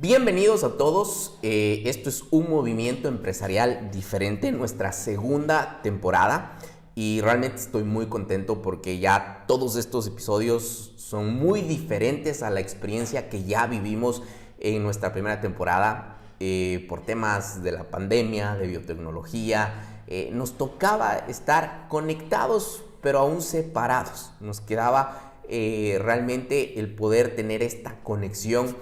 Bienvenidos a todos, esto es un movimiento empresarial diferente, nuestra segunda temporada y realmente estoy muy contento porque ya todos estos episodios son muy diferentes a la experiencia que ya vivimos en nuestra primera temporada por temas de la pandemia, de biotecnología. Nos tocaba estar conectados pero aún separados, nos quedaba realmente el poder tener esta conexión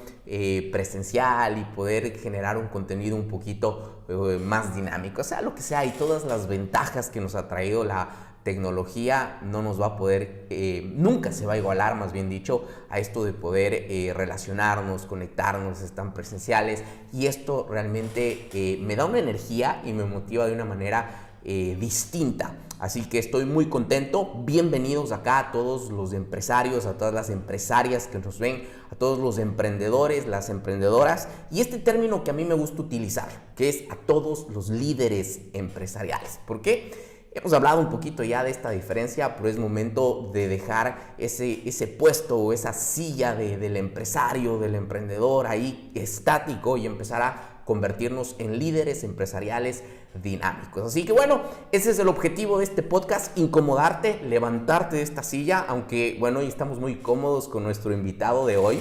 presencial y poder generar un contenido un poquito más dinámico, o sea, lo que sea, y todas las ventajas que nos ha traído la tecnología no nos va a poder, nunca se va a igualar, más bien dicho, a esto de poder relacionarnos, conectarnos, estar presenciales, y esto realmente me da una energía y me motiva de una manera distinta. Así que estoy muy contento. Bienvenidos acá a todos los empresarios, a todas las empresarias que nos ven, a todos los emprendedores, las emprendedoras, y este término que a mí me gusta utilizar, que es a todos los líderes empresariales. ¿Por qué? Hemos hablado un poquito ya de esta diferencia, pero es momento de dejar ese puesto o esa silla del empresario, del emprendedor ahí estático y empezar a convertirnos en líderes empresariales dinámicos. Así que bueno, ese es el objetivo de este podcast, incomodarte, levantarte de esta silla, aunque bueno, hoy estamos muy cómodos con nuestro invitado de hoy,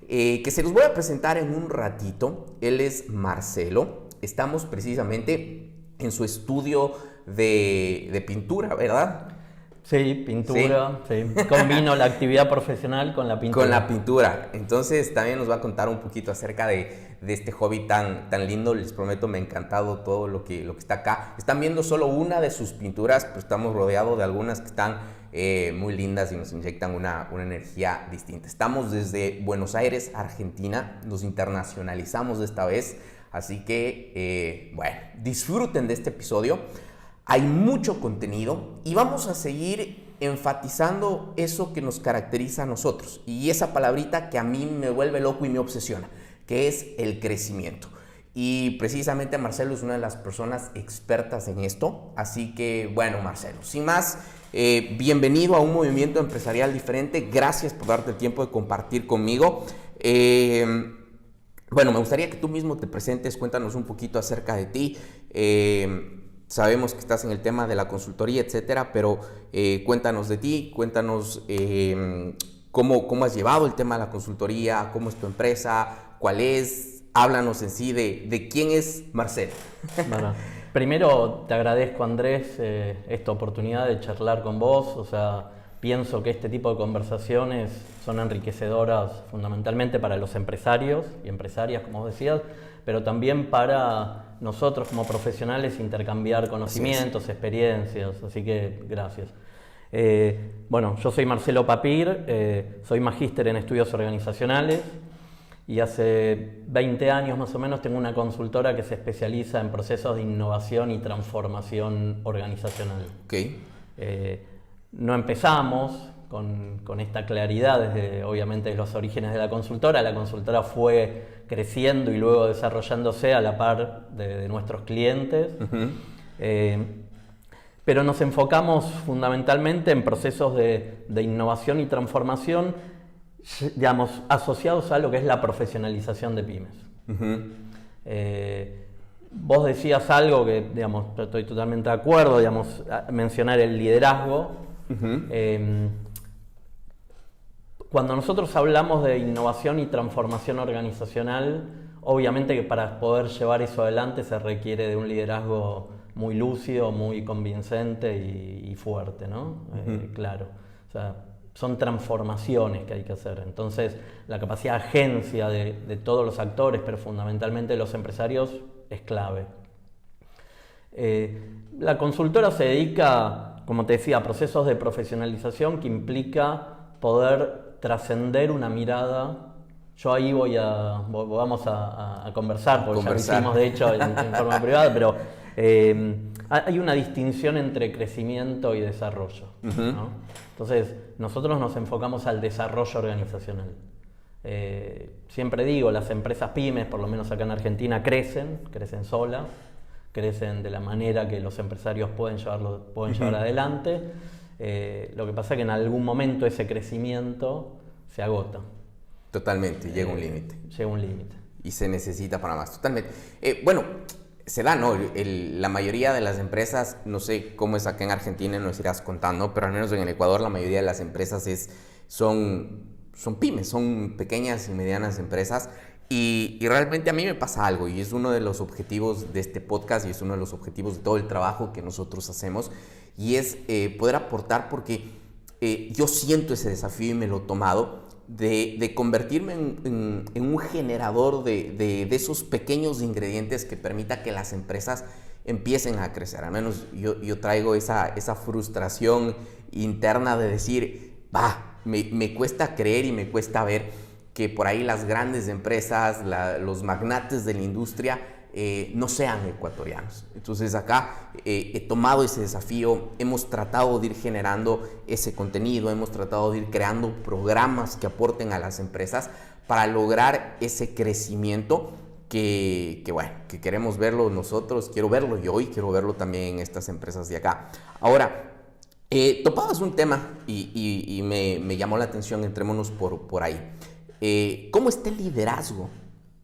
que se los voy a presentar en un ratito. Él es Marcelo, estamos precisamente en su estudio de pintura, ¿verdad? Sí, pintura, sí. Combino la actividad profesional con la pintura. Con la pintura. Entonces también nos va a contar un poquito acerca de este hobby tan lindo. Les prometo, me ha encantado todo lo que está acá. Están viendo solo una de sus pinturas, pero estamos rodeados de algunas que están muy lindas y nos inyectan una energía distinta. Estamos desde Buenos Aires, Argentina. Nos internacionalizamos esta vez. Así que, bueno, disfruten de este episodio. Hay mucho contenido y vamos a seguir enfatizando eso que nos caracteriza a nosotros y esa palabrita que a mí me vuelve loco y me obsesiona, que es el crecimiento. Y precisamente Marcelo es una de las personas expertas en esto. Así que, bueno, Marcelo, sin más, bienvenido a un movimiento empresarial diferente. Gracias por darte el tiempo de compartir conmigo. Bueno, me gustaría que tú mismo te presentes, cuéntanos un poquito acerca de ti. Sabemos que estás en el tema de la consultoría, etcétera, pero cuéntanos de ti, cuéntanos cómo has llevado el tema de la consultoría, cómo es tu empresa, cuál es, háblanos en sí de quién es Marcelo. Bueno, primero te agradezco, Andrés, esta oportunidad de charlar con vos. O sea, pienso que este tipo de conversaciones son enriquecedoras fundamentalmente para los empresarios y empresarias, como vos decías, pero también para nosotros como profesionales intercambiar conocimientos, experiencias, así que gracias. Bueno, yo soy Marcelo Papir, soy magíster en estudios organizacionales y hace 20 años más o menos tengo una consultora que se especializa en procesos de innovación y transformación organizacional. Okay. No empezamos con esta claridad desde, obviamente, los orígenes de la consultora fue creciendo y luego desarrollándose a la par de nuestros clientes. Uh-huh. Pero nos enfocamos fundamentalmente en procesos de innovación y transformación, digamos, asociados a lo que es la profesionalización de pymes. Uh-huh. Vos decías algo que, digamos, estoy totalmente de acuerdo, digamos, mencionar el liderazgo. Uh-huh. Cuando nosotros hablamos de innovación y transformación organizacional, obviamente que para poder llevar eso adelante se requiere de un liderazgo muy lúcido, muy convincente y fuerte, ¿no? Uh-huh. Claro. O sea, son transformaciones que hay que hacer. Entonces, la capacidad de agencia de todos los actores, pero fundamentalmente de los empresarios, es clave. La consultora se dedica, como te decía, a procesos de profesionalización que implica poder trascender una mirada. Yo ahí vamos a conversar, porque ya lo hicimos de hecho en forma privada, pero hay una distinción entre crecimiento y desarrollo, uh-huh. ¿no? Entonces, nosotros nos enfocamos al desarrollo organizacional. Siempre digo, las empresas pymes, por lo menos acá en Argentina, crecen solas, crecen de la manera que los empresarios pueden llevar adelante. Lo que pasa es que en algún momento ese crecimiento se agota. Totalmente, llega un límite. Llega un límite. y se necesita para más, totalmente. Bueno, se da, ¿no? La mayoría de las empresas, no sé cómo es acá en Argentina, nos irás contando, pero al menos en el Ecuador la mayoría de las empresas son pymes, son pequeñas y medianas empresas. Y realmente a mí me pasa algo, y es uno de los objetivos de este podcast y es uno de los objetivos de todo el trabajo que nosotros hacemos, y es poder aportar, porque yo siento ese desafío y me lo he tomado, de convertirme en un generador de esos pequeños ingredientes que permita que las empresas empiecen a crecer. Al menos yo traigo esa frustración interna de decir, me cuesta creer y me cuesta ver que por ahí las grandes empresas, los magnates de la industria no sean ecuatorianos. Entonces acá he tomado ese desafío, hemos tratado de ir generando ese contenido, hemos tratado de ir creando programas que aporten a las empresas para lograr ese crecimiento que queremos verlo nosotros, quiero verlo yo y quiero verlo también en estas empresas de acá. Ahora, topabas un tema y me llamó la atención, entrémonos por ahí. ¿Cómo está el liderazgo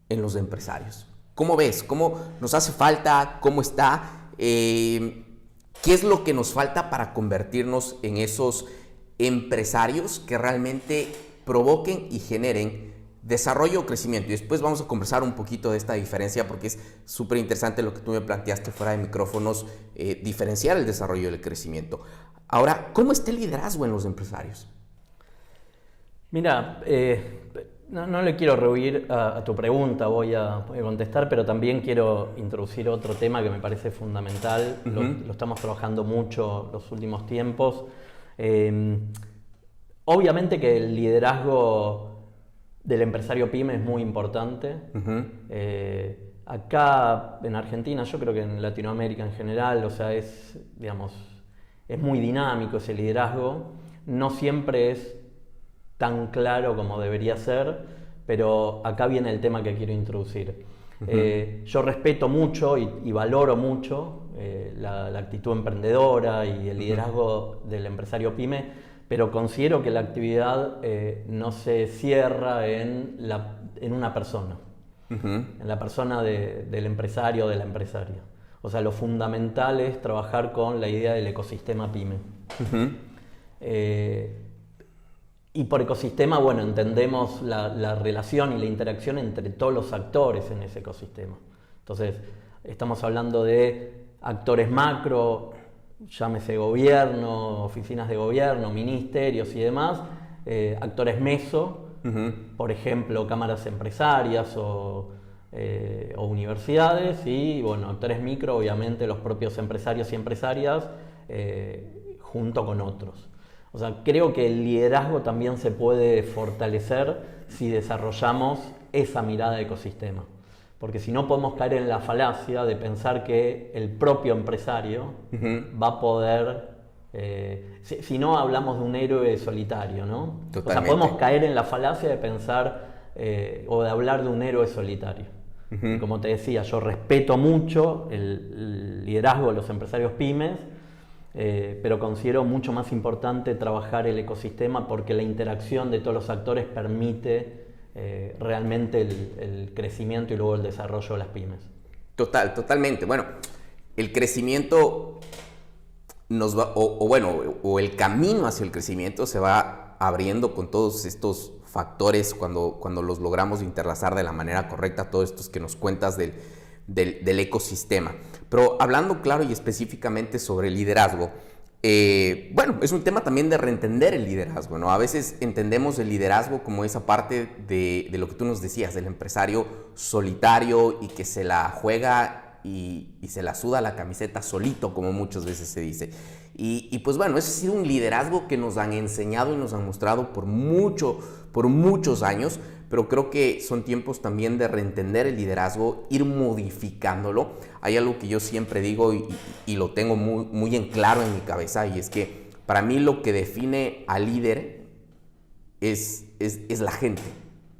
en los empresarios? ¿Cómo ves? ¿Cómo nos hace falta? ¿Cómo está? ¿Qué es lo que nos falta para convertirnos en esos empresarios que realmente provoquen y generen desarrollo o crecimiento? Y después vamos a conversar un poquito de esta diferencia, porque es súper interesante lo que tú me planteaste fuera de micrófonos, diferenciar el desarrollo y el crecimiento. Ahora, ¿cómo está el liderazgo en los empresarios? Mira, no le quiero rehuir a tu pregunta, voy a contestar, pero también quiero introducir otro tema que me parece fundamental. Lo estamos trabajando mucho los últimos tiempos. Obviamente que el liderazgo del empresario pyme es muy importante. Acá en Argentina, yo creo que en Latinoamérica en general, o sea, es muy dinámico ese liderazgo. No siempre es tan claro como debería ser, pero acá viene el tema que quiero introducir. Yo respeto mucho y valoro mucho la actitud emprendedora y el liderazgo del empresario pyme, pero considero que la actividad no se cierra en una persona, en la persona del empresario o de la empresaria. O sea, lo fundamental es trabajar con la idea del ecosistema pyme. Y por ecosistema, bueno, entendemos la relación y la interacción entre todos los actores en ese ecosistema. Entonces, estamos hablando de actores macro, llámese gobierno, oficinas de gobierno, ministerios y demás, actores meso, por ejemplo, cámaras empresarias o universidades, y bueno, actores micro, obviamente los propios empresarios y empresarias, junto con otros. O sea, creo que el liderazgo también se puede fortalecer si desarrollamos esa mirada de ecosistema. Porque si no, podemos caer en la falacia de pensar que el propio empresario va a poder... si no, hablamos de un héroe solitario, ¿no? Totalmente. O sea, podemos caer en la falacia de pensar o de hablar de un héroe solitario. Y como te decía, yo respeto mucho el liderazgo de los empresarios pymes, pero considero mucho más importante trabajar el ecosistema, porque la interacción de todos los actores permite realmente el crecimiento y luego el desarrollo de las pymes. Totalmente. Bueno, el crecimiento o el camino hacia el crecimiento se va abriendo con todos estos factores cuando los logramos interlazar de la manera correcta, todos estos que nos cuentas del ecosistema. Pero hablando claro y específicamente sobre el liderazgo, es un tema también de reentender el liderazgo, ¿no? A veces entendemos el liderazgo como esa parte de lo que tú nos decías, del empresario solitario y que se la juega y se la suda la camiseta solito, como muchas veces se dice. Y pues bueno, ese ha sido un liderazgo que nos han enseñado y nos han mostrado por muchos años, pero creo que son tiempos también de reentender el liderazgo, ir modificándolo. Hay algo que yo siempre digo y lo tengo muy en claro en mi cabeza, y es que para mí lo que define al líder es la gente,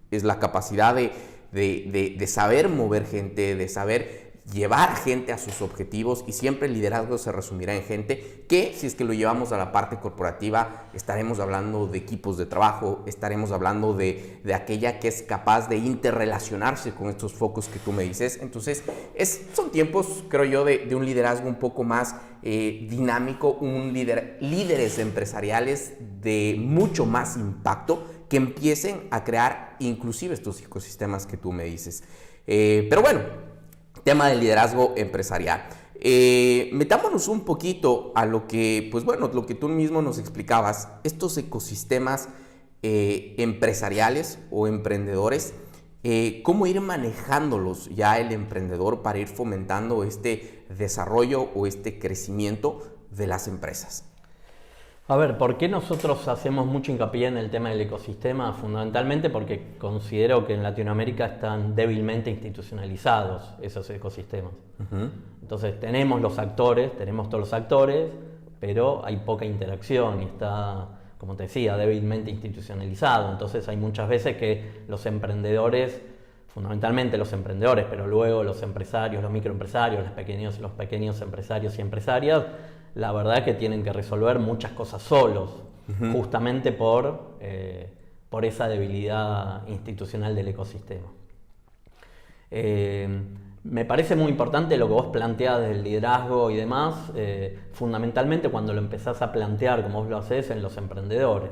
es la capacidad de saber mover gente, de saber llevar gente a sus objetivos, y siempre el liderazgo se resumirá en gente que, si es que lo llevamos a la parte corporativa, estaremos hablando de equipos de trabajo, estaremos hablando de aquella que es capaz de interrelacionarse con estos focos que tú me dices. Entonces son tiempos, creo yo, de un liderazgo un poco más dinámico, líderes empresariales de mucho más impacto que empiecen a crear inclusive estos ecosistemas que tú me dices. Pero bueno, tema del liderazgo empresarial. Metámonos un poquito a lo que, pues bueno, lo que tú mismo nos explicabas, estos ecosistemas empresariales o emprendedores, cómo ir manejándolos ya el emprendedor para ir fomentando este desarrollo o este crecimiento de las empresas. A ver, ¿por qué nosotros hacemos mucho hincapié en el tema del ecosistema? Fundamentalmente porque considero que en Latinoamérica están débilmente institucionalizados esos ecosistemas. Entonces tenemos todos los actores, pero hay poca interacción y está, como te decía, débilmente institucionalizado. Entonces hay muchas veces que los emprendedores, fundamentalmente los emprendedores, pero luego los empresarios, los microempresarios, los pequeños empresarios y empresarias, la verdad es que tienen que resolver muchas cosas solos, justamente por esa debilidad institucional del ecosistema. Me parece muy importante lo que vos planteás del liderazgo y demás, fundamentalmente cuando lo empezás a plantear, como vos lo hacés, en los emprendedores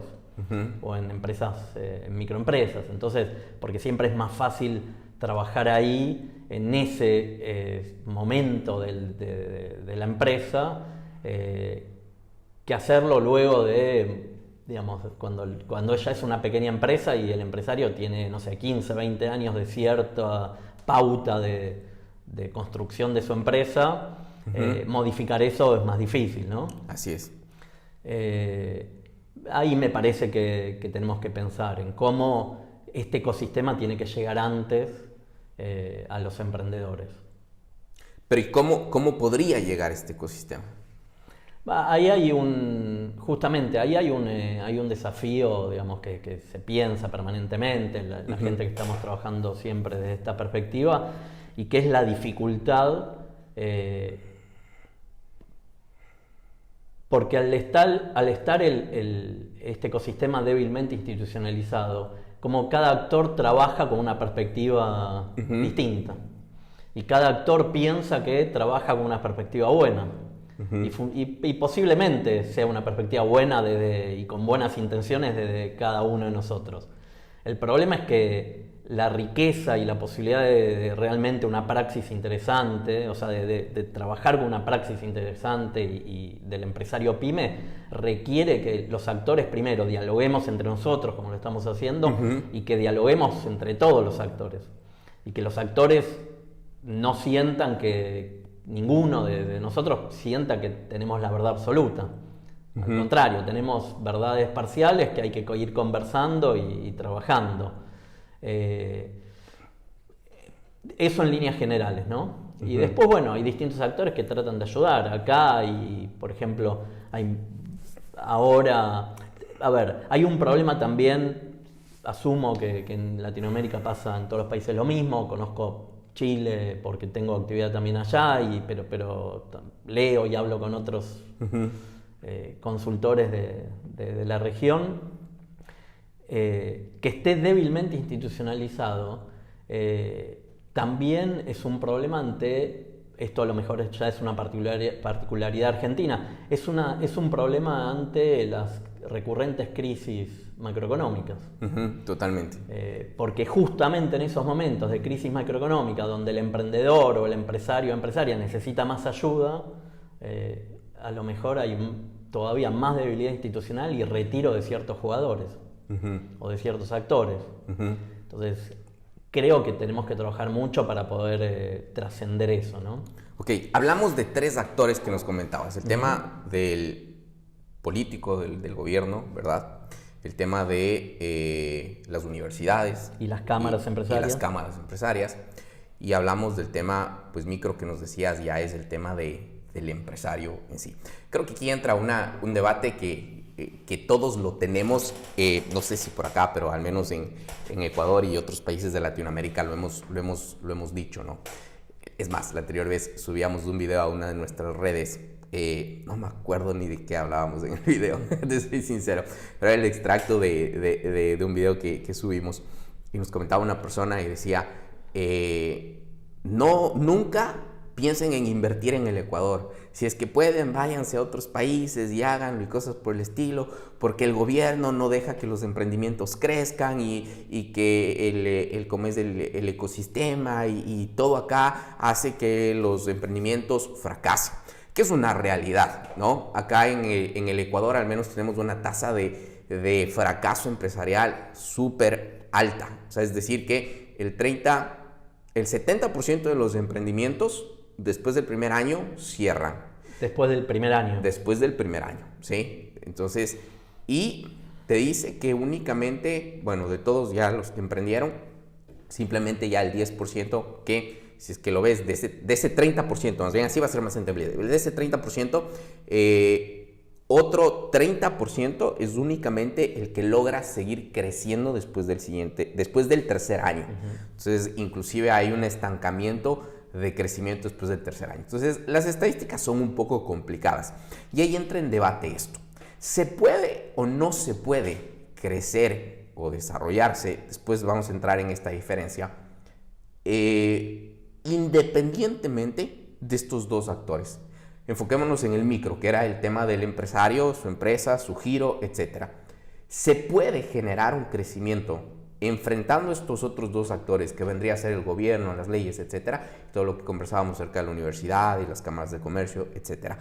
o en empresas, en microempresas. Entonces, porque siempre es más fácil trabajar ahí, en ese momento de la empresa, que hacerlo luego de, digamos, cuando ella es una pequeña empresa y el empresario tiene, no sé, 15, 20 años de cierta pauta de construcción de su empresa. Modificar eso es más difícil, ¿no? Así es. Ahí me parece que tenemos que pensar en cómo este ecosistema tiene que llegar antes a los emprendedores. Pero ¿y cómo podría llegar este ecosistema? Ahí hay justamente ahí hay un desafío, digamos, que se piensa permanentemente, la gente que estamos trabajando siempre desde esta perspectiva, y que es la dificultad, porque al estar este ecosistema débilmente institucionalizado, como cada actor trabaja con una perspectiva distinta, y cada actor piensa que trabaja con una perspectiva buena. Y posiblemente sea una perspectiva buena y con buenas intenciones de cada uno de nosotros. El problema es que la riqueza y la posibilidad de realmente una praxis interesante, o sea, de trabajar con una praxis interesante y del empresario pyme, requiere que los actores primero dialoguemos entre nosotros, como lo estamos haciendo, y que dialoguemos entre todos los actores. Y que los actores no sientan ninguno de nosotros sienta que tenemos la verdad absoluta. Al contrario, tenemos verdades parciales que hay que ir conversando y trabajando. Eso en líneas generales, ¿no? Y después, bueno, hay distintos actores que tratan de ayudar. Acá por ejemplo, hay un problema también, asumo que en Latinoamérica pasa en todos los países lo mismo, conozco Chile porque tengo actividad también allá, pero leo y hablo con otros consultores de la región, que esté débilmente institucionalizado también es un problema esto a lo mejor ya es una particularidad argentina, es un problema ante las recurrentes crisis macroeconómicas. Totalmente. Porque justamente en esos momentos de crisis macroeconómica, donde el emprendedor o el empresario o empresaria necesita más ayuda, a lo mejor hay todavía más debilidad institucional y retiro de ciertos jugadores o de ciertos actores. Entonces, creo que tenemos que trabajar mucho para poder trascender eso, ¿no? Ok, hablamos de 3 actores que nos comentabas. El tema del político, del gobierno, ¿verdad? El tema de las universidades. Y las cámaras empresarias. Y hablamos del tema, pues micro, que nos decías, ya es el tema del empresario en sí. Creo que aquí entra un debate que todos lo tenemos, no sé si por acá, pero al menos en Ecuador y otros países de Latinoamérica lo hemos dicho, ¿no? Es más, la anterior vez subíamos un video a una de nuestras redes. No me acuerdo ni de qué hablábamos en el video, te soy sincero. Pero era el extracto de un video que subimos. Y nos comentaba una persona y decía, nunca piensen en invertir en el Ecuador. Si es que pueden, váyanse a otros países y háganlo y cosas por el estilo, porque el gobierno no deja que los emprendimientos crezcan y que el ecosistema y todo acá hace que los emprendimientos fracasen, que es una realidad, ¿no? Acá en el Ecuador al menos tenemos una tasa de fracaso empresarial súper alta. O sea, es decir que el 70% de los emprendimientos después del primer año cierran. Después del primer año. Después del primer año, ¿sí? Entonces, y te dice que únicamente, bueno, de todos ya los que emprendieron, simplemente ya el 10% que, si es que lo ves, de ese 30%, más bien así va a ser más entendible, de ese 30%, otro 30% es únicamente el que logra seguir creciendo después del tercer año. Entonces, inclusive hay un estancamiento de crecimiento después del tercer año. Entonces, las estadísticas son un poco complicadas y ahí entra en debate esto. ¿Se puede o no se puede crecer o desarrollarse? Después vamos a entrar en esta diferencia. Independientemente de estos dos actores. Enfoquémonos en el micro, que era el tema del empresario, su empresa, su giro, etc. ¿Se puede generar un crecimiento enfrentando estos otros dos actores, que vendría a ser el gobierno, las leyes, etcétera, todo lo que conversábamos acerca de la universidad y las cámaras de comercio, etcétera?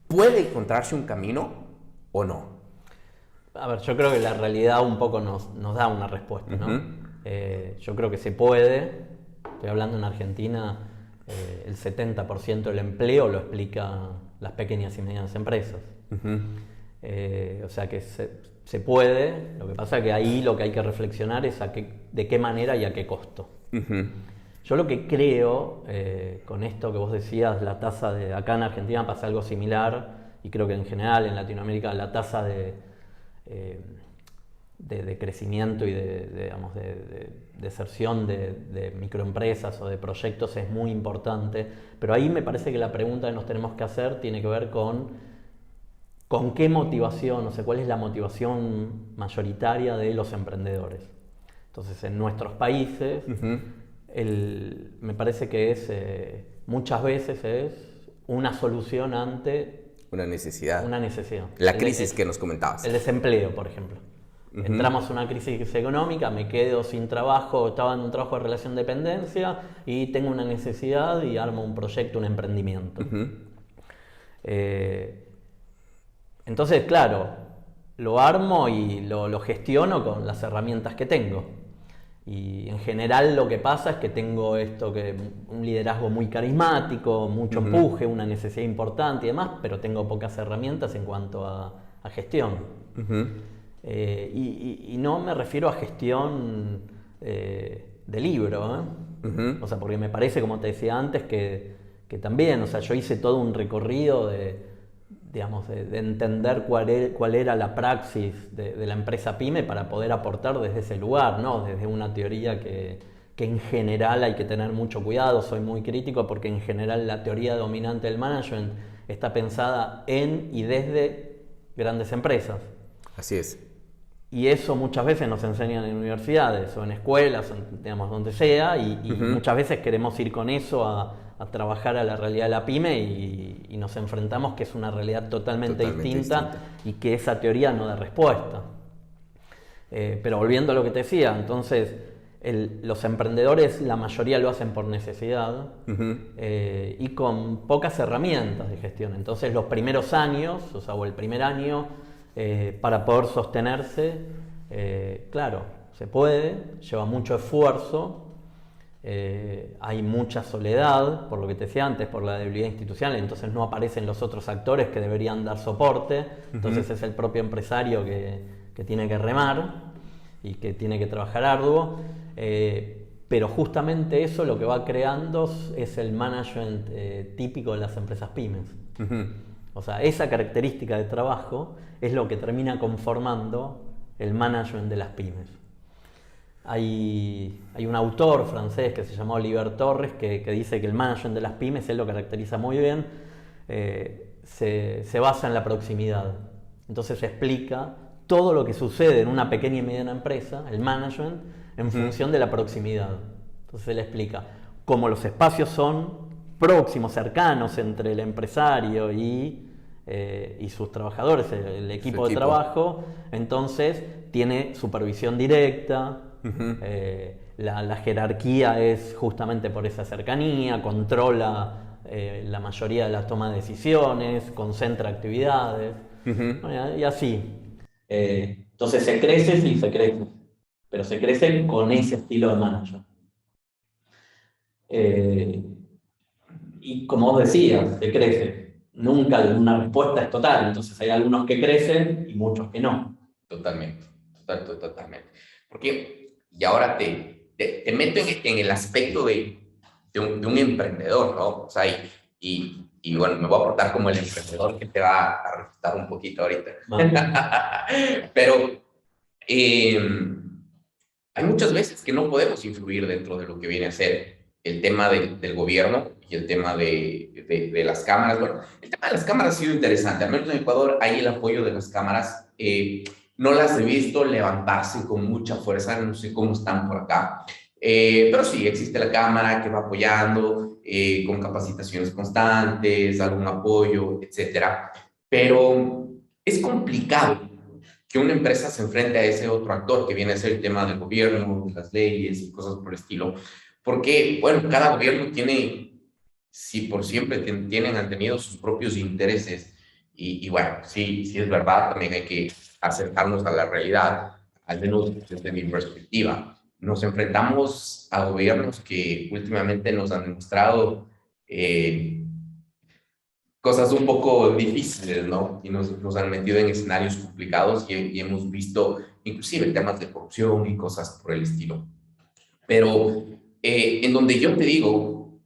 ¿Puede encontrarse un camino o no? A ver, yo creo que la realidad un poco nos da una respuesta, ¿no? Yo creo que se puede. Estoy hablando en Argentina, el 70% del empleo lo explica las pequeñas y medianas empresas. O sea que se puede. Lo que pasa es que ahí lo que hay que reflexionar es de qué manera y a qué costo. Yo lo que creo, con esto que vos decías, la tasa de acá en Argentina pasa algo similar, y creo que en general en Latinoamérica la tasa de crecimiento y de deserción de microempresas o de proyectos es muy importante, pero ahí me parece que la pregunta que nos tenemos que hacer tiene que ver con qué motivación, o sea, cuál es la motivación mayoritaria de los emprendedores. Entonces, en nuestros países, me parece que muchas veces es una solución ante una necesidad. La crisis que nos comentabas. El desempleo, por ejemplo. Entramos en una crisis económica, me quedo sin trabajo, estaba en un trabajo de relación de dependencia y tengo una necesidad y armo un proyecto, un emprendimiento. Entonces, claro, lo armo y lo gestiono con las herramientas que tengo. Y en general lo que pasa es que tengo un liderazgo muy carismático, mucho empuje, una necesidad importante y demás, pero tengo pocas herramientas en cuanto a gestión. Y no me refiero a gestión de libro, o sea, porque me parece, como te decía antes, que también, o sea, yo hice todo un recorrido de entender cuál era la praxis de la empresa PYME para poder aportar desde ese lugar, ¿no? Desde una teoría que en general hay que tener mucho cuidado. Soy muy crítico porque en general la teoría dominante del management está pensada en y desde grandes empresas. Así es. Y eso muchas veces nos enseñan en universidades o en escuelas, digamos, donde sea, y muchas veces queremos ir con eso a trabajar a la realidad de la PYME y nos enfrentamos que es una realidad totalmente distinta y que esa teoría no da respuesta. Pero volviendo a lo que te decía, entonces los emprendedores, la mayoría lo hacen por necesidad y con pocas herramientas de gestión. Entonces los primeros años, o el primer año, para poder sostenerse, claro, se puede, lleva mucho esfuerzo. Hay mucha soledad, por lo que te decía antes, por la debilidad institucional, entonces no aparecen los otros actores que deberían dar soporte, entonces es el propio empresario que tiene que remar y que tiene que trabajar arduo, pero justamente eso lo que va creando es el management típico de las empresas pymes. O sea, esa característica de trabajo es lo que termina conformando el management de las pymes. hay un autor francés que se llama Oliver Torres que dice que el management de las pymes, él lo caracteriza muy bien, se basa en la proximidad. Entonces explica todo lo que sucede en una pequeña y mediana empresa, el management, en función de la proximidad. Entonces él explica cómo los espacios son próximos, cercanos entre el empresario y sus trabajadores, el equipo de trabajo. Entonces tiene supervisión directa, la jerarquía es justamente por esa cercanía, controla la mayoría de las tomas de decisiones, concentra actividades, bueno, y así. Entonces se crece, sí, se crece, pero se crece con ese estilo de manager. Y como vos decías, se crece. Nunca una respuesta es total, entonces hay algunos que crecen y muchos que no. Totalmente, totalmente. Porque, y ahora te meto en el aspecto de un emprendedor, ¿no? O sea, y bueno, me voy a portar como el emprendedor que te va a refutar un poquito ahorita. Pero hay muchas veces que no podemos influir dentro de lo que viene a ser el tema del gobierno y el tema de las cámaras. Bueno, el tema de las cámaras ha sido interesante. Al menos en Ecuador hay el apoyo de las cámaras. No las he visto levantarse con mucha fuerza, no sé cómo están por acá. Pero sí, existe la cámara que va apoyando con capacitaciones constantes, algún apoyo, etcétera. Pero es complicado que una empresa se enfrente a ese otro actor que viene a ser el tema del gobierno, las leyes y cosas por el estilo. Porque, bueno, cada gobierno tiene, si por siempre han tenido sus propios intereses. Y bueno, sí es verdad, también hay que acercarnos a la realidad, al menos desde mi perspectiva. Nos enfrentamos a gobiernos que últimamente nos han demostrado cosas un poco difíciles, ¿no? Y nos han metido en escenarios complicados y hemos visto inclusive temas de corrupción y cosas por el estilo. Pero en donde yo te digo,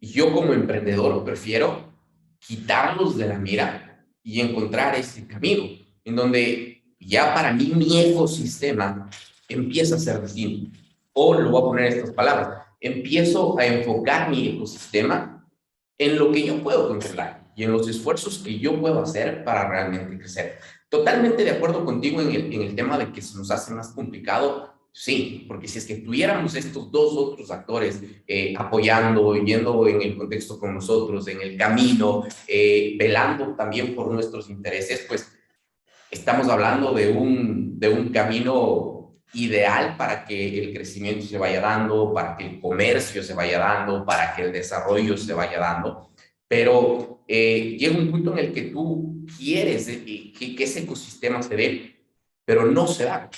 yo como emprendedor prefiero quitarlos de la mira y encontrar ese camino, en donde ya para mí mi ecosistema empieza a ser distinto. O lo voy a poner en estas palabras, empiezo a enfocar mi ecosistema en lo que yo puedo controlar y en los esfuerzos que yo puedo hacer para realmente crecer. Totalmente de acuerdo contigo en el tema de que se nos hace más complicado. Sí, porque si es que tuviéramos estos dos otros actores apoyando, yendo en el contexto con nosotros, en el camino, velando también por nuestros intereses, pues estamos hablando de un camino ideal para que el crecimiento se vaya dando, para que el comercio se vaya dando, para que el desarrollo se vaya dando. Pero llega un punto en el que tú quieres que ese ecosistema se dé, pero no se da.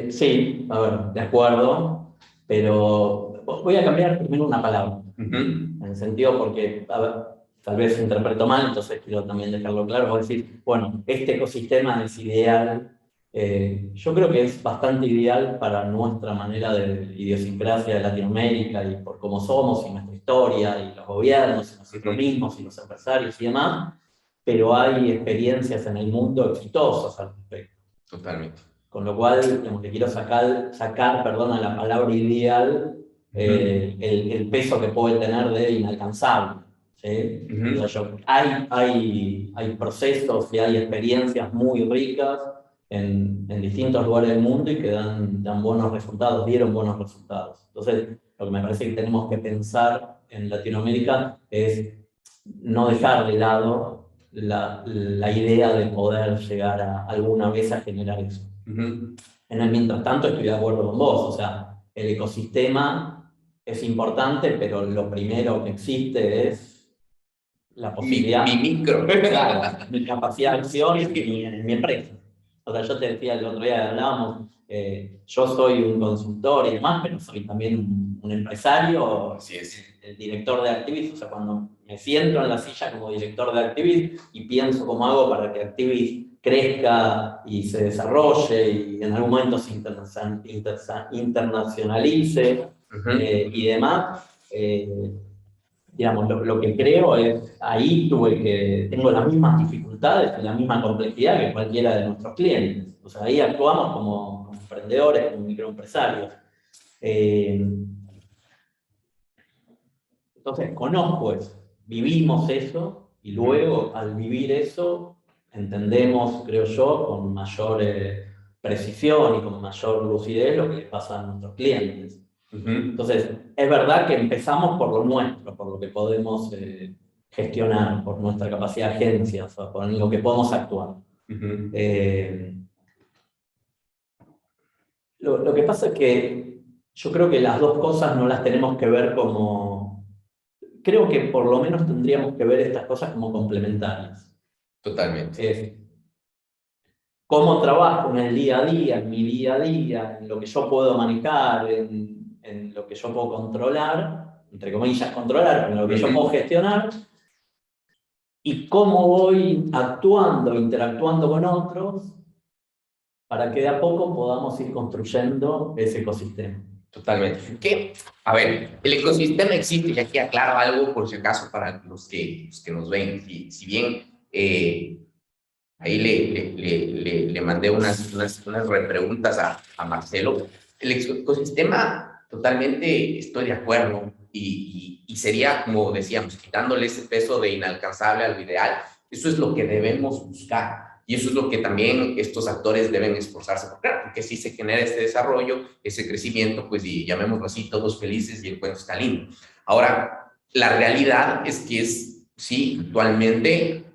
Sí, a ver, de acuerdo, pero voy a cambiar primero una palabra, en el sentido porque, a ver, tal vez interpreto mal, entonces quiero también dejarlo claro, voy a decir, bueno, este ecosistema es ideal, yo creo que es bastante ideal para nuestra manera de idiosincrasia de Latinoamérica y por cómo somos y nuestra historia y los gobiernos y nosotros mismos y los empresarios y demás, pero hay experiencias en el mundo exitosas al respecto. Totalmente. Con lo cual, le quiero sacar a la palabra ideal el peso que puede tener de inalcanzable. ¿Sí? Hay procesos y hay experiencias muy ricas en distintos lugares del mundo y que dan buenos resultados, dieron buenos resultados. Entonces, lo que me parece que tenemos que pensar en Latinoamérica es no dejar de lado la idea de poder llegar alguna vez a generar eso. En el mientras tanto estoy de acuerdo con vos, o sea, el ecosistema es importante, pero lo primero que existe es la posibilidad, mi capacidad de acción en mi empresa. O sea, yo te decía el otro día, hablábamos, yo soy un consultor y demás, pero soy también un empresario. Así es. El director de Activis, o sea, cuando me siento en la silla como director de Activis y pienso cómo hago para que Activis crezca y se desarrolle y en algún momento se internacionalice y demás, digamos, lo que creo es, ahí tengo las mismas dificultades y la misma complejidad que cualquiera de nuestros clientes. O sea, ahí actuamos como como emprendedores, como microempresarios. Entonces, conozco eso, vivimos eso, y luego al vivir eso, entendemos, creo yo, con mayor precisión y con mayor lucidez lo que les pasa a nuestros clientes. Entonces, es verdad que empezamos por lo nuestro, por lo que podemos gestionar, por nuestra capacidad de agencia, o sea, por lo que podemos actuar. Lo que pasa es que yo creo que las dos cosas no las tenemos que ver como... Creo que por lo menos tendríamos que ver estas cosas como complementarias. Totalmente. Cómo trabajo en el día a día, en mi día a día, en lo que yo puedo manejar, en lo que yo puedo controlar, entre comillas controlar, en lo que yo puedo gestionar, y cómo voy actuando, interactuando con otros, para que de a poco podamos ir construyendo ese ecosistema. Totalmente. Que, a ver, el ecosistema existe, y aquí aclaro algo por si acaso para los que nos ven. Si bien ahí le mandé unas repreguntas a Marcelo, el ecosistema totalmente estoy de acuerdo y sería, como decíamos, quitándole ese peso de inalcanzable a lo ideal. Eso es lo que debemos buscar. Y eso es lo que también estos actores deben esforzarse por crear, porque si se genera este desarrollo, ese crecimiento, pues y llamémoslo así, todos felices y el cuento está lindo. Ahora, la realidad es que sí, actualmente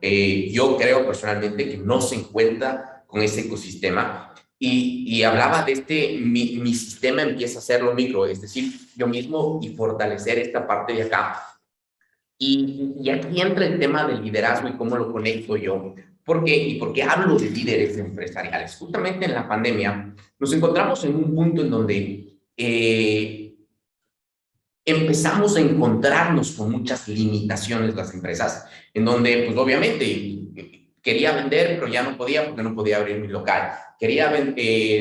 yo creo personalmente que no se encuentra con ese ecosistema y hablaba de mi sistema empieza a hacerlo micro, es decir, yo mismo y fortalecer esta parte de acá. Y aquí entra el tema del liderazgo y cómo lo conecto yo. ¿Por qué? Y por qué hablo de líderes empresariales. Justamente en la pandemia nos encontramos en un punto en donde empezamos a encontrarnos con muchas limitaciones las empresas, en donde pues obviamente quería vender, pero ya no podía porque no podía abrir mi local. Quería,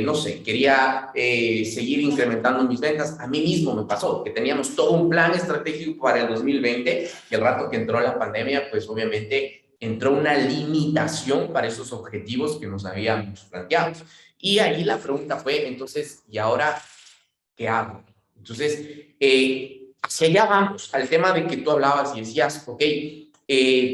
no sé, quería seguir incrementando mis ventas. A mí mismo me pasó que teníamos todo un plan estratégico para el 2020 y el rato que entró la pandemia, pues obviamente entró una limitación para esos objetivos que nos habíamos planteado. Y ahí la pregunta fue, entonces, ¿y ahora qué hago? Entonces, si allá vamos al tema de que tú hablabas y decías, ok,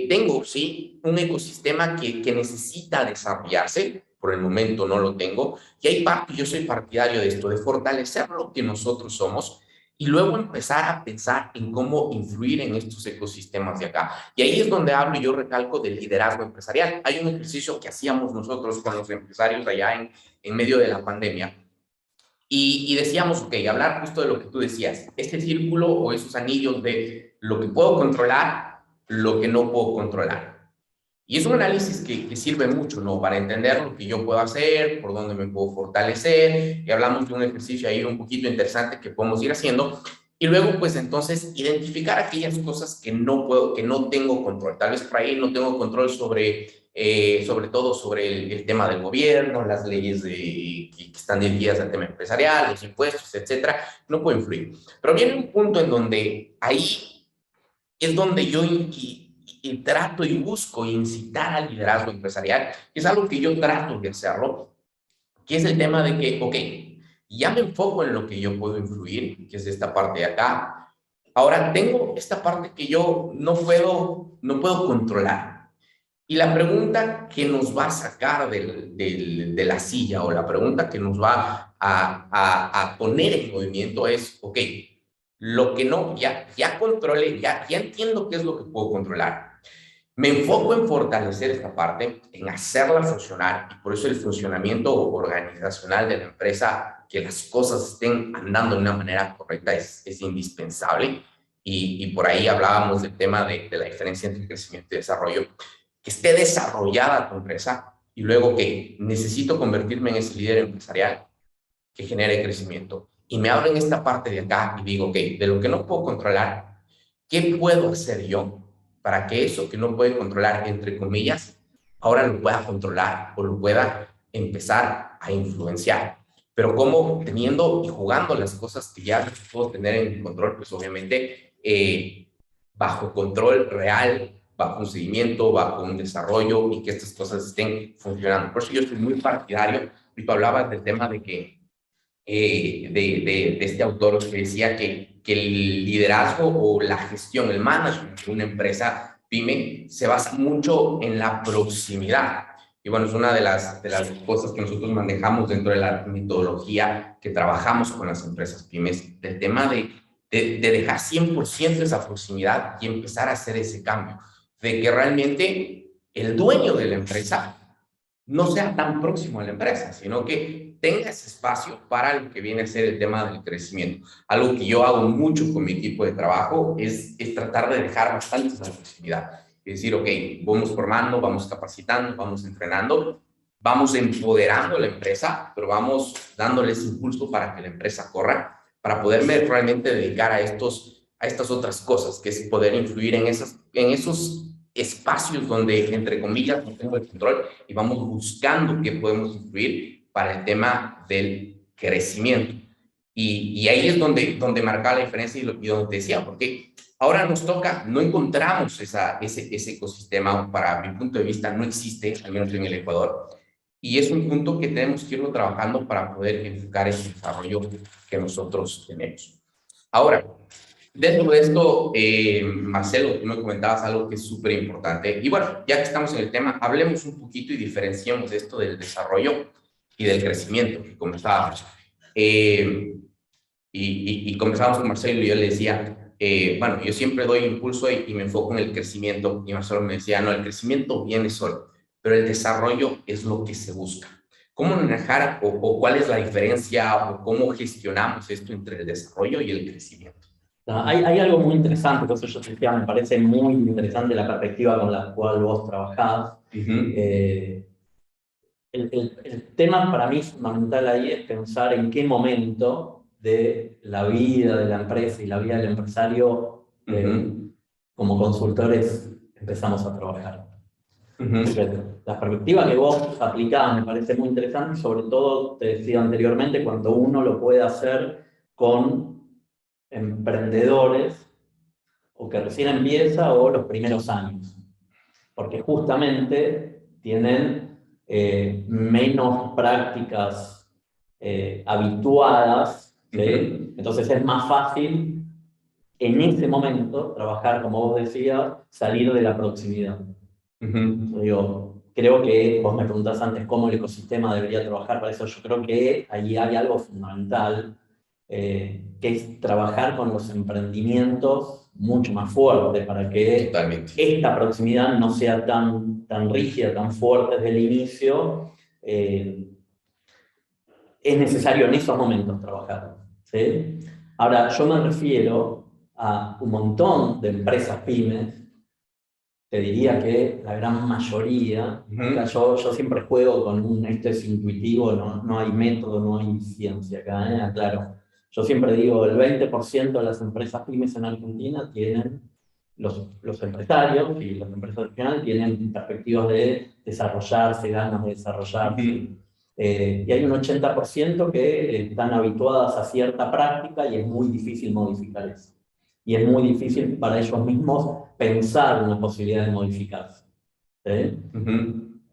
tengo, sí, un ecosistema que necesita desarrollarse, por el momento no lo tengo, y hay parte, yo soy partidario de esto, de fortalecer lo que nosotros somos y luego empezar a pensar en cómo influir en estos ecosistemas de acá. Y ahí es donde hablo y yo recalco del liderazgo empresarial. Hay un ejercicio que hacíamos nosotros con los empresarios allá en medio de la pandemia, y decíamos, ok, hablar justo de lo que tú decías, este círculo o esos anillos de lo que puedo controlar, lo que no puedo controlar. Y es un análisis que sirve mucho, ¿no? Para entender lo que yo puedo hacer, por dónde me puedo fortalecer, y hablamos de un ejercicio ahí un poquito interesante que podemos ir haciendo, y luego, pues entonces, identificar aquellas cosas que no puedo, que no tengo control. Tal vez por ahí no tengo control sobre todo sobre el tema del gobierno, las leyes que están dirigidas al tema empresarial, los impuestos, etcétera. No puedo influir. Pero viene un punto en donde ahí es donde yo y trato y busco incitar al liderazgo empresarial, que es algo que yo trato de hacerlo, que es el tema de que, ok, ya me enfoco en lo que yo puedo influir, que es esta parte de acá. Ahora tengo esta parte que yo no puedo controlar. Y la pregunta que nos va a sacar de la silla o la pregunta que nos va a poner en movimiento es, ok, lo que no, ya controlé, ya entiendo qué es lo que puedo controlar. Me enfoco en fortalecer esta parte, en hacerla funcionar, y por eso el funcionamiento organizacional de la empresa, que las cosas estén andando de una manera correcta, es indispensable. Y por ahí hablábamos del tema de la diferencia entre crecimiento y desarrollo. Que esté desarrollada tu empresa y luego que necesito convertirme en ese líder empresarial que genere crecimiento. Y me abro en esta parte de acá y digo, ok, de lo que no puedo controlar, ¿qué puedo hacer yo para que eso que no puede controlar, entre comillas, ahora lo pueda controlar o lo pueda empezar a influenciar? Pero como teniendo y jugando las cosas que ya puedo tener en control, pues obviamente bajo control real, bajo un seguimiento, bajo un desarrollo y que estas cosas estén funcionando. Por eso yo soy muy partidario y tú hablabas del tema de que, de este autor que decía que el liderazgo o la gestión, el management de una empresa pyme se basa mucho en la proximidad. Y bueno, es una de las cosas que nosotros manejamos dentro de la metodología que trabajamos con las empresas pymes, del tema de dejar 100% esa proximidad y empezar a hacer ese cambio, de que realmente el dueño de la empresa no sea tan próximo a la empresa, sino que tenga ese espacio para lo que viene a ser el tema del crecimiento. Algo que yo hago mucho con mi equipo de trabajo es tratar de dejar bastante esa proximidad. Es decir, ok, vamos formando, vamos capacitando, vamos entrenando, vamos empoderando a la empresa, pero vamos dándoles impulso para que la empresa corra, para poderme realmente dedicar a estas otras cosas, que es poder influir en esos espacios donde, entre comillas, no tengo el control y vamos buscando qué podemos influir para el tema del crecimiento. Y ahí es donde marca la diferencia y donde te decía, porque ahora nos toca, no encontramos ese ecosistema, para mi punto de vista no existe, al menos en el Ecuador, y es un punto que tenemos que irlo trabajando para poder enfocar ese desarrollo que nosotros tenemos. Ahora, dentro de esto, Marcelo, tú me comentabas algo que es súper importante. Y bueno, ya que estamos en el tema, hablemos un poquito y diferenciemos esto del desarrollo y del crecimiento que comenzábamos. Y conversábamos con Marcelo y yo le decía, bueno, yo siempre doy impulso y me enfoco en el crecimiento. Y Marcelo me decía, no, el crecimiento viene solo, pero el desarrollo es lo que se busca. ¿Cómo manejar o cuál es la diferencia o cómo gestionamos esto entre el desarrollo y el crecimiento? Hay algo muy interesante, por eso yo te decía, me parece muy interesante la perspectiva con la cual vos trabajás. El tema para mí fundamental ahí es pensar en qué momento de la vida de la empresa y la vida del empresario como consultores empezamos a trabajar. La perspectiva que vos aplicás me parece muy interesante, sobre todo, te decía anteriormente, cuando uno lo puede hacer con emprendedores o que recién empieza o los primeros años, porque justamente tienen menos prácticas habituadas, ¿sí? Entonces es más fácil en ese momento trabajar, como vos decías, salir de la proximidad. Digo, creo que vos me preguntás antes cómo el ecosistema debería trabajar para eso. Yo creo que ahí hay algo fundamental, que es trabajar con los emprendimientos mucho más fuerte para que Totalmente. esta proximidad no sea tan rígida, tan fuerte desde el inicio. Es necesario en esos momentos trabajar, ¿sí? Ahora, yo me refiero a un montón de empresas pymes. Te diría que la gran mayoría, acá yo siempre juego con esto es intuitivo, no hay método, no hay ciencia acá, claro. Yo siempre digo, el 20% de las empresas pymes en Argentina tienen, los empresarios y los empresarios finales tienen perspectivas de desarrollarse, ganas de desarrollarse. Y hay un 80% que están habituadas a cierta práctica y es muy difícil modificar eso. Y es muy difícil para ellos mismos pensar una posibilidad de modificarse. ¿Sí?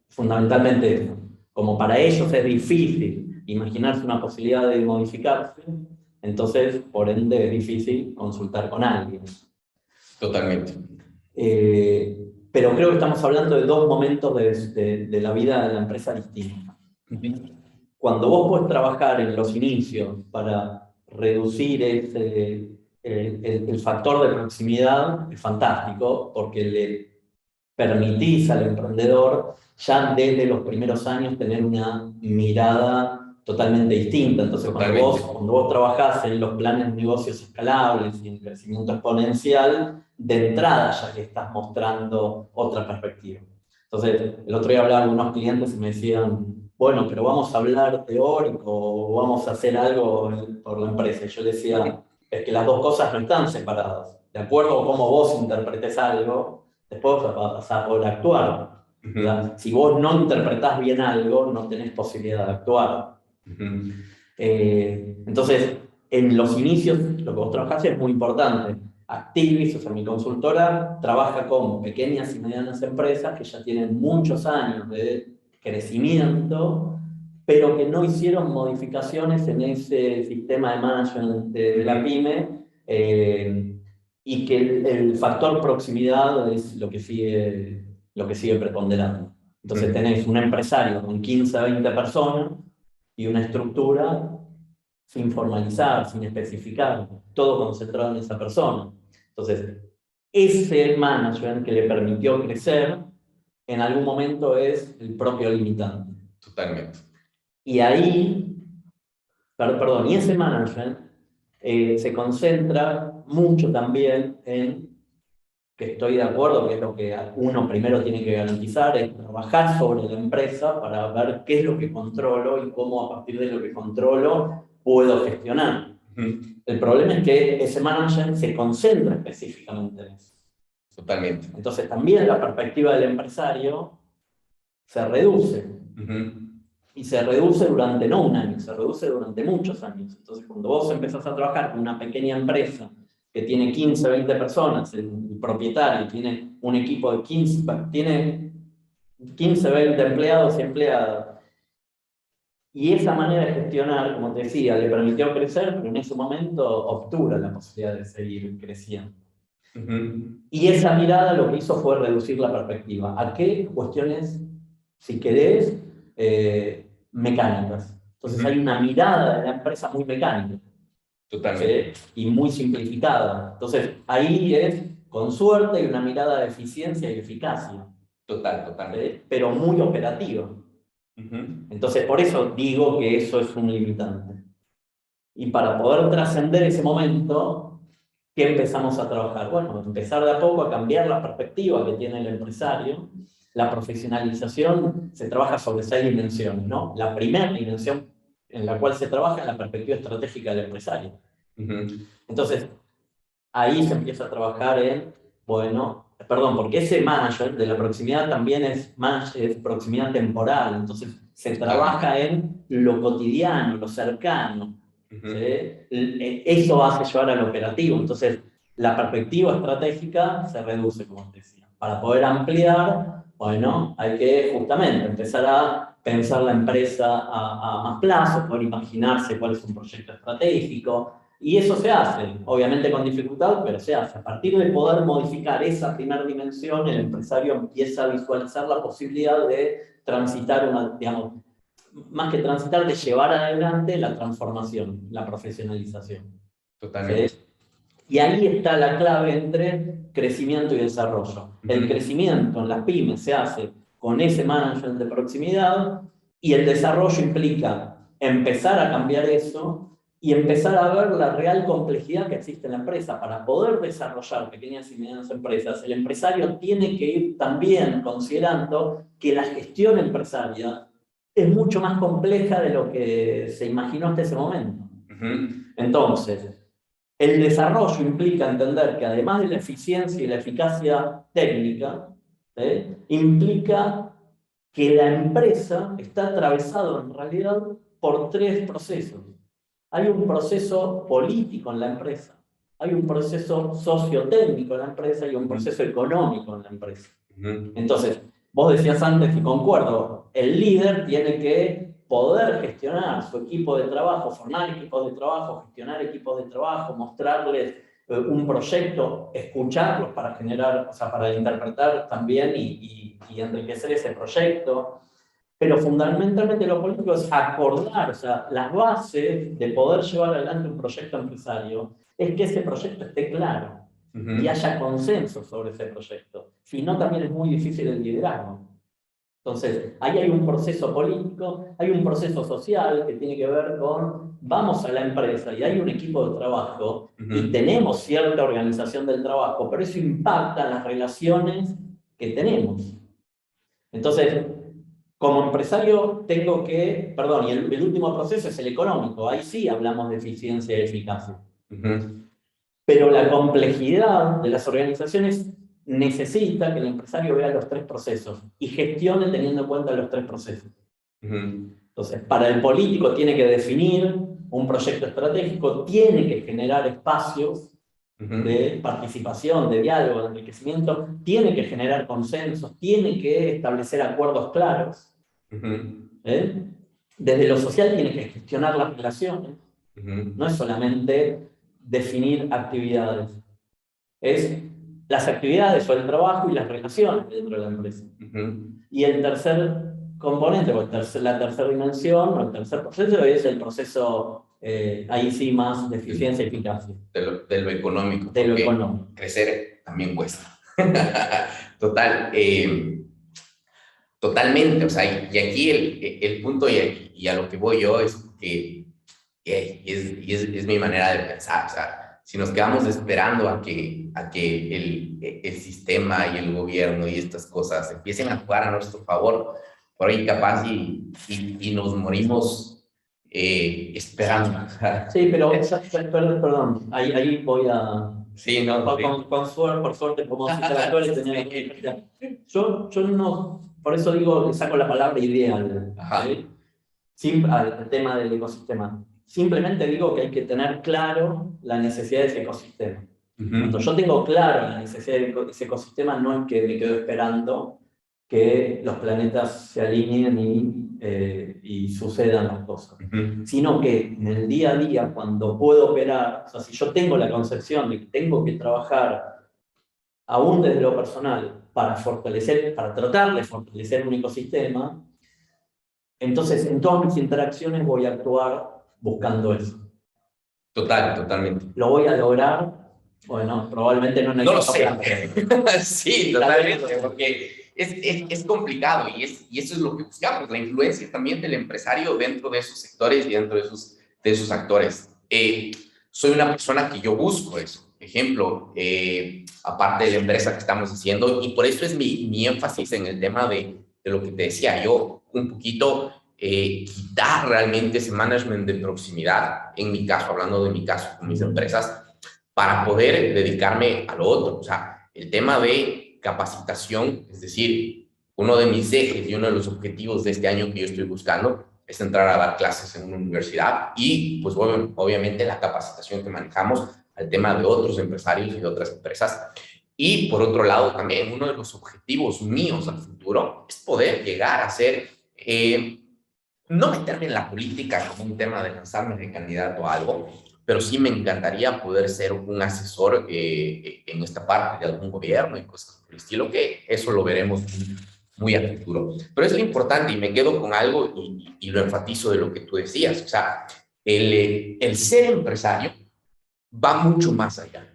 Fundamentalmente eso. Como para ellos es difícil imaginarse una posibilidad de modificarse, entonces, por ende, es difícil consultar con alguien. Totalmente. Pero creo que estamos hablando de dos momentos de la vida de la empresa distintos. Cuando vos podés trabajar en los inicios para reducir el factor de proximidad, es fantástico, porque le permitís al emprendedor ya desde los primeros años tener una mirada totalmente distinta. Entonces, cuando vos trabajás en los planes de negocios escalables y en crecimiento exponencial, de entrada ya que estás mostrando otra perspectiva. Entonces, el otro día hablaba con unos clientes y me decían, bueno, pero vamos a hablar teórico o vamos a hacer algo por la empresa. Y yo decía, es que las dos cosas no están separadas. De acuerdo a cómo vos interpretes algo, después vas a pasar por actuar. O sea, si vos no interpretás bien algo, no tenés posibilidad de actuar. Entonces, en los inicios, lo que vos trabajás es muy importante. Activis, o sea, mi consultora, trabaja con pequeñas y medianas empresas que ya tienen muchos años de crecimiento pero que no hicieron modificaciones en ese sistema de management de la pyme, y que el factor proximidad es lo que sigue preponderando. Entonces tenés un empresario con 15 a 20 personas y una estructura sin formalizar, sin especificar, todo concentrado en esa persona. Entonces, ese management que le permitió crecer, en algún momento es el propio limitante. Totalmente. Y ahí, perdón, y ese management se concentra mucho también en, que estoy de acuerdo, que es lo que uno primero tiene que garantizar, es trabajar sobre la empresa para ver qué es lo que controlo y cómo a partir de lo que controlo puedo gestionar. El problema es que ese management se concentra específicamente en eso. Totalmente. Entonces también la perspectiva del empresario se reduce. Y se reduce durante no un año, se reduce durante muchos años. Entonces cuando vos empezás a trabajar con una pequeña empresa que tiene 15, 20 personas, el propietario tiene un equipo de 15, tiene 15, 20 empleados y empleadas, y esa manera de gestionar, como te decía, le permitió crecer, pero en ese momento obtura la posibilidad de seguir creciendo. Y esa mirada lo que hizo fue reducir la perspectiva. ¿A qué? Cuestiones, si querés, mecánicas. Entonces hay una mirada de la empresa muy mecánica. Totalmente. ¿Sí? Y muy simplificada. Entonces ahí es, con suerte, una mirada de eficiencia y eficacia. Totalmente. ¿Sí? Pero muy operativa. Entonces por eso digo que eso es un limitante. Y para poder trascender ese momento, ¿qué empezamos a trabajar? Bueno, empezar de a poco a cambiar la perspectiva que tiene el empresario. La profesionalización se trabaja sobre 6 dimensiones, ¿no? La primera dimensión en la cual se trabaja es la perspectiva estratégica del empresario. Entonces, ahí se empieza a trabajar en, bueno, perdón, porque ese management de la proximidad también es proximidad temporal, entonces se trabaja en lo cotidiano, lo cercano. ¿Sí? Eso hace llevar al operativo. Entonces, la perspectiva estratégica se reduce, como te decía. Para poder ampliar, bueno, hay que justamente empezar a pensar la empresa a más plazo, poder imaginarse cuál es un proyecto estratégico. Y eso se hace, obviamente con dificultad, pero se hace. A partir de poder modificar esa primera dimensión, el empresario empieza a visualizar la posibilidad de transitar una, digamos, más que transitar, de llevar adelante la transformación, la profesionalización. Totalmente. ¿Sí? Y ahí está la clave entre crecimiento y desarrollo. El crecimiento en las pymes se hace con ese management de proximidad y el desarrollo implica empezar a cambiar eso y empezar a ver la real complejidad que existe en la empresa. Para poder desarrollar pequeñas y medianas empresas, el empresario tiene que ir también considerando que la gestión empresaria es mucho más compleja de lo que se imaginó hasta ese momento. Entonces, el desarrollo implica entender que además de la eficiencia y la eficacia técnica, implica que la empresa está atravesada en realidad por 3 procesos. Hay un proceso político en la empresa, hay un proceso sociotécnico en la empresa y un proceso económico en la empresa. Entonces, vos decías antes, y concuerdo, el líder tiene que poder gestionar su equipo de trabajo, formar equipos de trabajo, gestionar equipos de trabajo, mostrarles un proyecto, escucharlos para generar, o sea, para interpretar también y enriquecer ese proyecto. Pero fundamentalmente lo político es acordar, o sea, las bases de poder llevar adelante un proyecto empresario es que ese proyecto esté claro y haya consenso sobre ese proyecto. Si no, también es muy difícil el liderazgo. Entonces, ahí hay un proceso político, hay un proceso social que tiene que ver con, vamos a la empresa y hay un equipo de trabajo y tenemos cierta organización del trabajo, pero eso impacta en las relaciones que tenemos. Entonces, como empresario tengo que, perdón, y el último proceso es el económico, ahí sí hablamos de eficiencia y eficacia. Pero la complejidad de las organizaciones necesita que el empresario vea los 3 procesos y gestione teniendo en cuenta los 3 procesos. Entonces, para el político tiene que definir un proyecto estratégico, tiene que generar espacios de participación, de diálogo, de enriquecimiento, tiene que generar consensos, tiene que establecer acuerdos claros. desde lo social tiene que gestionar las relaciones, Ujú, no es solamente definir actividades, es las actividades o el trabajo y las relaciones dentro de la empresa. ujú. Y el tercer componente, o la tercera dimensión, o el tercer proceso, es el proceso, ahí sí, más de eficiencia y eficacia, De lo económico, de lo porque económico. crecer también cuesta. Total, totalmente, o sea, y aquí el punto y a lo que voy yo es que es mi manera de pensar, o sea, si nos quedamos esperando a que el sistema y el gobierno y estas cosas empiecen a jugar a nuestro favor, por ahí capaz y nos morimos esperando. O sea, Sí, pero, perdón, ahí voy a... sí, no, sí. Por suerte, como actores tenía que... Yo no, por eso digo, saco la palabra ideal, Ajá. ¿sí? Al tema del ecosistema. Simplemente digo que hay que tener claro la necesidad de ese ecosistema. Cuando Ujú, yo tengo claro la necesidad de ese ecosistema, no es que me quedo esperando que los planetas se alineen y sucedan las cosas, ujú. sino que en el día a día, cuando puedo operar, o sea, si yo tengo la concepción de que tengo que trabajar aún desde lo personal para fortalecer, para tratar de fortalecer un ecosistema, entonces en todas mis interacciones voy a actuar buscando eso. Totalmente. ¿Lo voy a lograr? Bueno, probablemente no en el No lo corto sé. plazo. Sí, Tal vez no. totalmente, porque es complicado y eso es lo que buscamos, la influencia también del empresario dentro de esos sectores y dentro de esos actores. Soy una persona que yo busco eso. Ejemplo, aparte de la empresa que estamos haciendo, y por eso es mi énfasis en el tema de lo que te decía yo, un poquito quitar realmente ese management de proximidad, en mi caso, hablando de mi caso con mis empresas, para poder dedicarme a lo otro. O sea, el tema de capacitación, es decir, uno de mis ejes y uno de los objetivos de este año que yo estoy buscando es entrar a dar clases en una universidad y, pues, obviamente la capacitación que manejamos al tema de otros empresarios y de otras empresas. Y por otro lado, también uno de los objetivos míos al futuro es poder llegar a ser, no meterme en la política como un tema de lanzarme de candidato a algo, pero sí me encantaría poder ser un asesor en esta parte de algún gobierno y cosas por el estilo, que eso lo veremos muy a futuro. Pero es lo importante y me quedo con algo y lo enfatizo de lo que tú decías, o sea, el ser empresario va mucho más allá.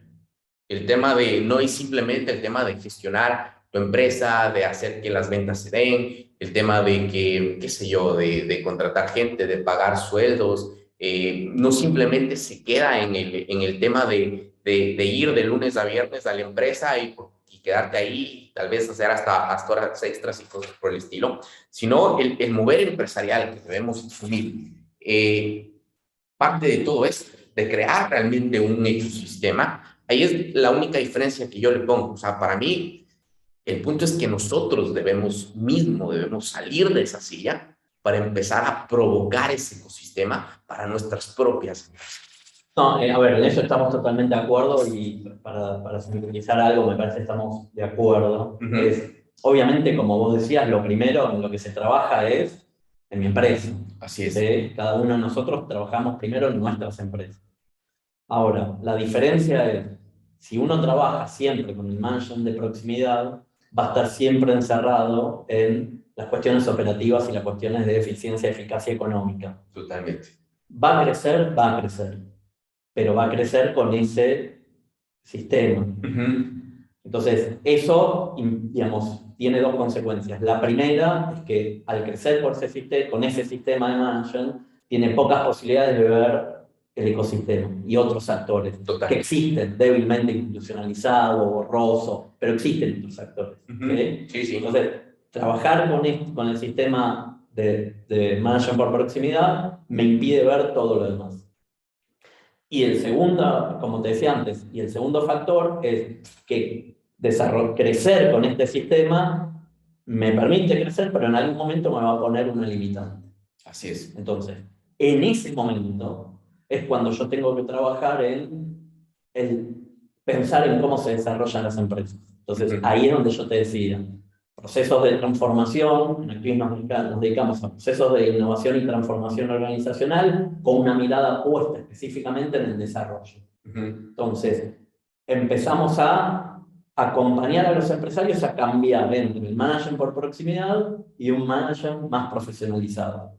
El tema de, no es simplemente el tema de gestionar tu empresa, de hacer que las ventas se den, el tema de que, qué sé yo, de contratar gente, de pagar sueldos, no simplemente se queda en el tema de ir de lunes a viernes a la empresa y quedarte ahí, tal vez hacer hasta horas extras y cosas por el estilo, sino el mover empresarial que debemos asumir. Parte de todo esto, de crear realmente un ecosistema. Ahí es la única diferencia que yo le pongo. O sea, para mí, el punto es que nosotros debemos salir de esa silla para empezar a provocar ese ecosistema para nuestras propias empresas. No, a ver, en eso estamos totalmente de acuerdo y para sintetizar algo, me parece que estamos de acuerdo. Uh -huh. Es, obviamente, como vos decías, lo primero en lo que se trabaja es en mi empresa. Así es. ¿Sí? Cada uno de nosotros trabajamos primero en nuestras empresas. Ahora, la diferencia es, si uno trabaja siempre con el management de proximidad, va a estar siempre encerrado en las cuestiones operativas y las cuestiones de eficiencia y eficacia económica. Totalmente. Va a crecer, pero va a crecer con ese sistema. Uh -huh. Entonces, eso, digamos, tiene dos consecuencias. La primera es que al crecer con ese sistema de management, tiene pocas posibilidades de ver el ecosistema y otros actores Total. que existen, débilmente institucionalizados, borrosos, pero existen otros actores. Uh -huh. ¿Sí? Sí, sí. Entonces, trabajar con el sistema de management por proximidad me impide ver todo lo demás. Y el segundo, como te decía antes, y el segundo factor es que crecer con este sistema me permite crecer, pero en algún momento me va a poner una limitante. Así es. Entonces, en ese momento es cuando yo tengo que trabajar en pensar en cómo se desarrollan las empresas. Entonces, ahí es donde yo te decía, procesos de transformación, aquí nos dedicamos a procesos de innovación y transformación organizacional con una mirada puesta específicamente en el desarrollo. Entonces, empezamos a acompañar a los empresarios a cambiar entre el management por proximidad y un management más profesionalizado.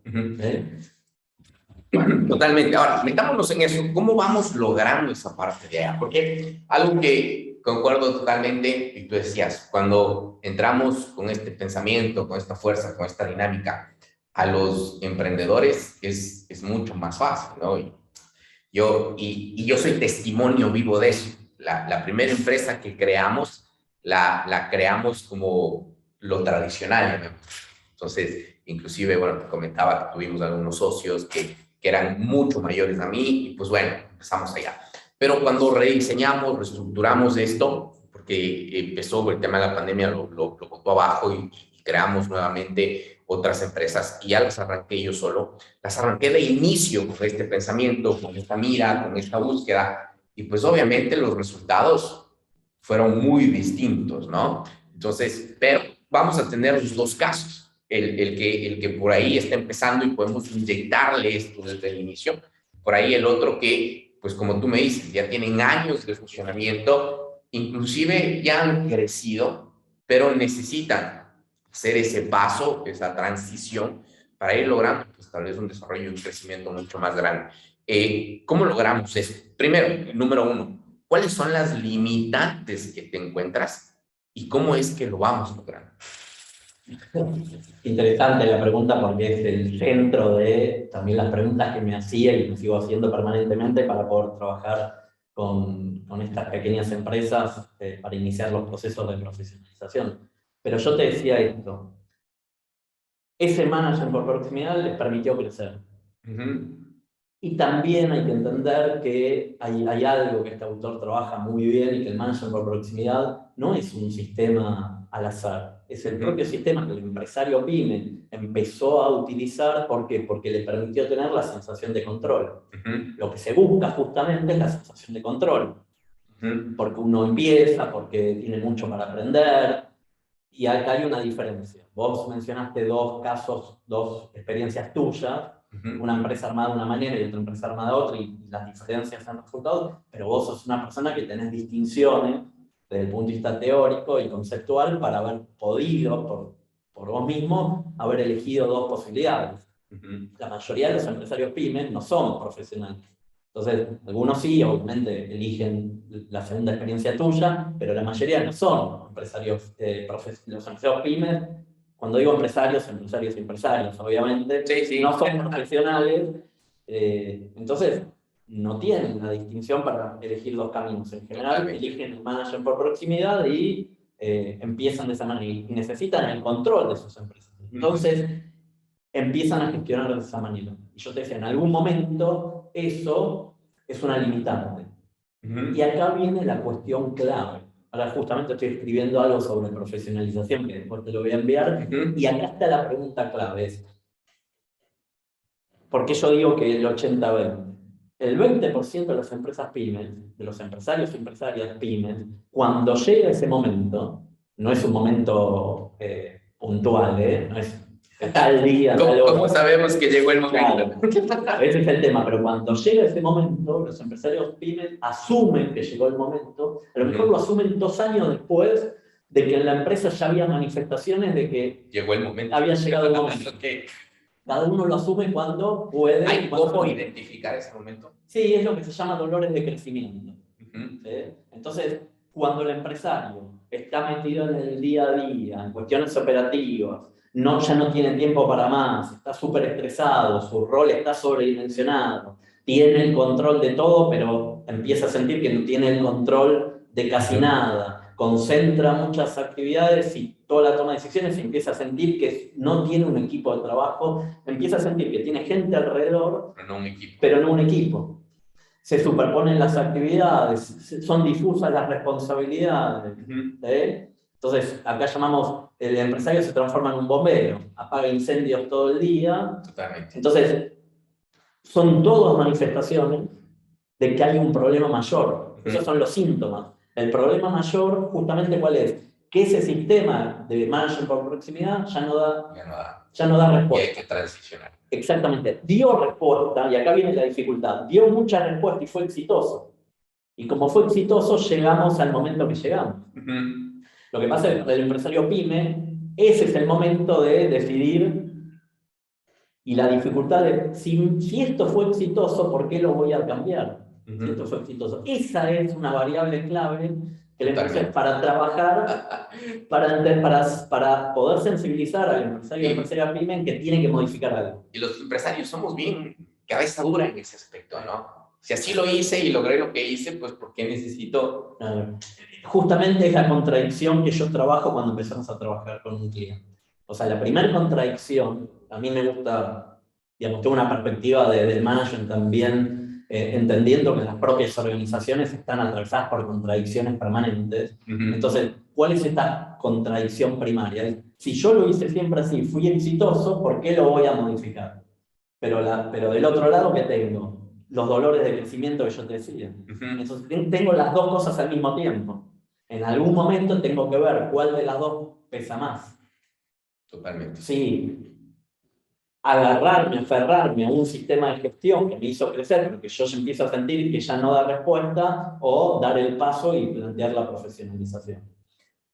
Totalmente. Ahora, metámonos en eso. ¿Cómo vamos logrando esa parte de allá? Porque algo que concuerdo totalmente, y tú decías, cuando entramos con este pensamiento, con esta fuerza, con esta dinámica a los emprendedores, es mucho más fácil, ¿no? Y yo soy testimonio vivo de eso. La primera empresa que creamos, la creamos como lo tradicional, ¿no? Entonces, inclusive, bueno, te comentaba que tuvimos algunos socios que eran mucho mayores a mí, y pues bueno, empezamos allá. Pero cuando rediseñamos, reestructuramos esto, porque empezó el tema de la pandemia, lo botó abajo y creamos nuevamente otras empresas, y ya las arranqué yo solo. Las arranqué de inicio con este pensamiento, con esta mira, con esta búsqueda, y pues obviamente los resultados fueron muy distintos, ¿no? Entonces, pero vamos a tener los dos casos. El que por ahí está empezando y podemos inyectarle esto desde el inicio. Por ahí el otro que, pues como tú me dices, ya tienen años de funcionamiento, inclusive ya han crecido, pero necesitan hacer ese paso, esa transición, para ir logrando, pues tal vez un desarrollo y un crecimiento mucho más grande. ¿Cómo logramos eso? Primero, número uno, ¿cuáles son las limitantes que te encuentras y cómo es que lo vamos logrando? Interesante la pregunta porque es el centro de también las preguntas que me hacía y me sigo haciendo permanentemente para poder trabajar con estas pequeñas empresas para iniciar los procesos de profesionalización. Pero yo te decía esto, ese manager por proximidad les permitió crecer. Y también hay que entender que hay algo que este autor trabaja muy bien y que el manager por proximidad no es un sistema al azar. Es el propio sistema que el empresario PYME empezó a utilizar. ¿Por qué? Porque le permitió tener la sensación de control. Lo que se busca justamente es la sensación de control. Porque uno empieza, porque tiene mucho para aprender. Y acá hay una diferencia. Vos mencionaste dos casos, dos experiencias tuyas. Una empresa armada de una manera y otra empresa armada de otra, y las diferencias han resultado, pero vos sos una persona que tenés distinciones desde el punto de vista teórico y conceptual para haber podido, por vos mismo, haber elegido dos posibilidades. La mayoría de los empresarios pymes no son profesionales. Entonces, algunos sí, obviamente, eligen la segunda experiencia tuya, pero la mayoría no son empresarios, los empresarios pymes. Cuando digo empresarios, obviamente, sí. No son profesionales, entonces no tienen la distinción para elegir dos caminos. En general, eligen el manager por proximidad y empiezan de esa manera, y necesitan el control de sus empresas. Entonces, empiezan a gestionar de esa manera. Y yo te decía, en algún momento eso es una limitante. Y acá viene la cuestión clave. Ahora justamente estoy escribiendo algo sobre profesionalización, que después te lo voy a enviar, y acá está la pregunta clave. ¿Por qué yo digo que el 80-20? El 20% de las empresas pymes, de los empresarios y empresarias pymes, cuando llega ese momento, no es un momento puntual, no es tal día, tal hora. ¿Cómo sabemos que llegó el momento? Claro, ese es el tema, pero cuando llega ese momento, los empresarios pymes asumen que llegó el momento, a lo mejor lo asumen 2 años después de que en la empresa ya había manifestaciones de que llegó el momento. Había llegado el momento. Cada uno lo asume cuando puede. ¿Hay cómo identificar ese momento? Sí, es lo que se llama dolores de crecimiento. ¿Sí? Entonces, cuando el empresario está metido en el día a día, en cuestiones operativas, ya no tiene tiempo para más, está súper estresado, su rol está sobredimensionado, tiene el control de todo, pero empieza a sentir que no tiene el control de casi nada, concentra muchas actividades y toda la toma de decisiones, y empieza a sentir que no tiene un equipo de trabajo, empieza a sentir que tiene gente alrededor, pero no un equipo. Se superponen las actividades, son difusas las responsabilidades. Entonces, acá llamamos, el empresario se transforma en un bombero, apaga incendios todo el día. Totalmente. Entonces, son todas manifestaciones de que hay un problema mayor. Esos son los síntomas. El problema mayor, justamente, ¿cuál es? que ese sistema de management por proximidad ya no da Ya no respuesta. Y hay que transicionar. Exactamente. Dio respuesta, y acá viene la dificultad, dio mucha respuesta y fue exitoso. Y como fue exitoso, llegamos al momento que llegamos. Lo que pasa es que para el empresario pyme, ese es el momento de decidir, y la dificultad de, si esto fue exitoso, ¿por qué lo voy a cambiar? Si esto fue exitoso. Esa es una variable clave que para trabajar, para poder sensibilizar al empresario y empresaria pyme en que tiene que modificar algo. Y los empresarios somos bien cabeza dura en ese aspecto, ¿no? Si así lo hice y logré lo que hice, pues ¿por qué necesito? Justamente es la contradicción que yo trabajo cuando empezamos a trabajar con un cliente. O sea, la primera contradicción, a mí me gusta, digamos, tengo una perspectiva del management también, entendiendo que las propias organizaciones están atravesadas por contradicciones permanentes. Entonces, ¿cuál es esta contradicción primaria? Si yo lo hice siempre así, fui exitoso, ¿por qué lo voy a modificar? Pero del otro lado, ¿qué tengo? Los dolores de crecimiento que yo te decía. Entonces, tengo las dos cosas al mismo tiempo. En algún momento tengo que ver cuál de las dos pesa más. Totalmente. Sí, aferrarme a un sistema de gestión que me hizo crecer, pero que yo empiezo a sentir que ya no da respuesta, o dar el paso y plantear la profesionalización.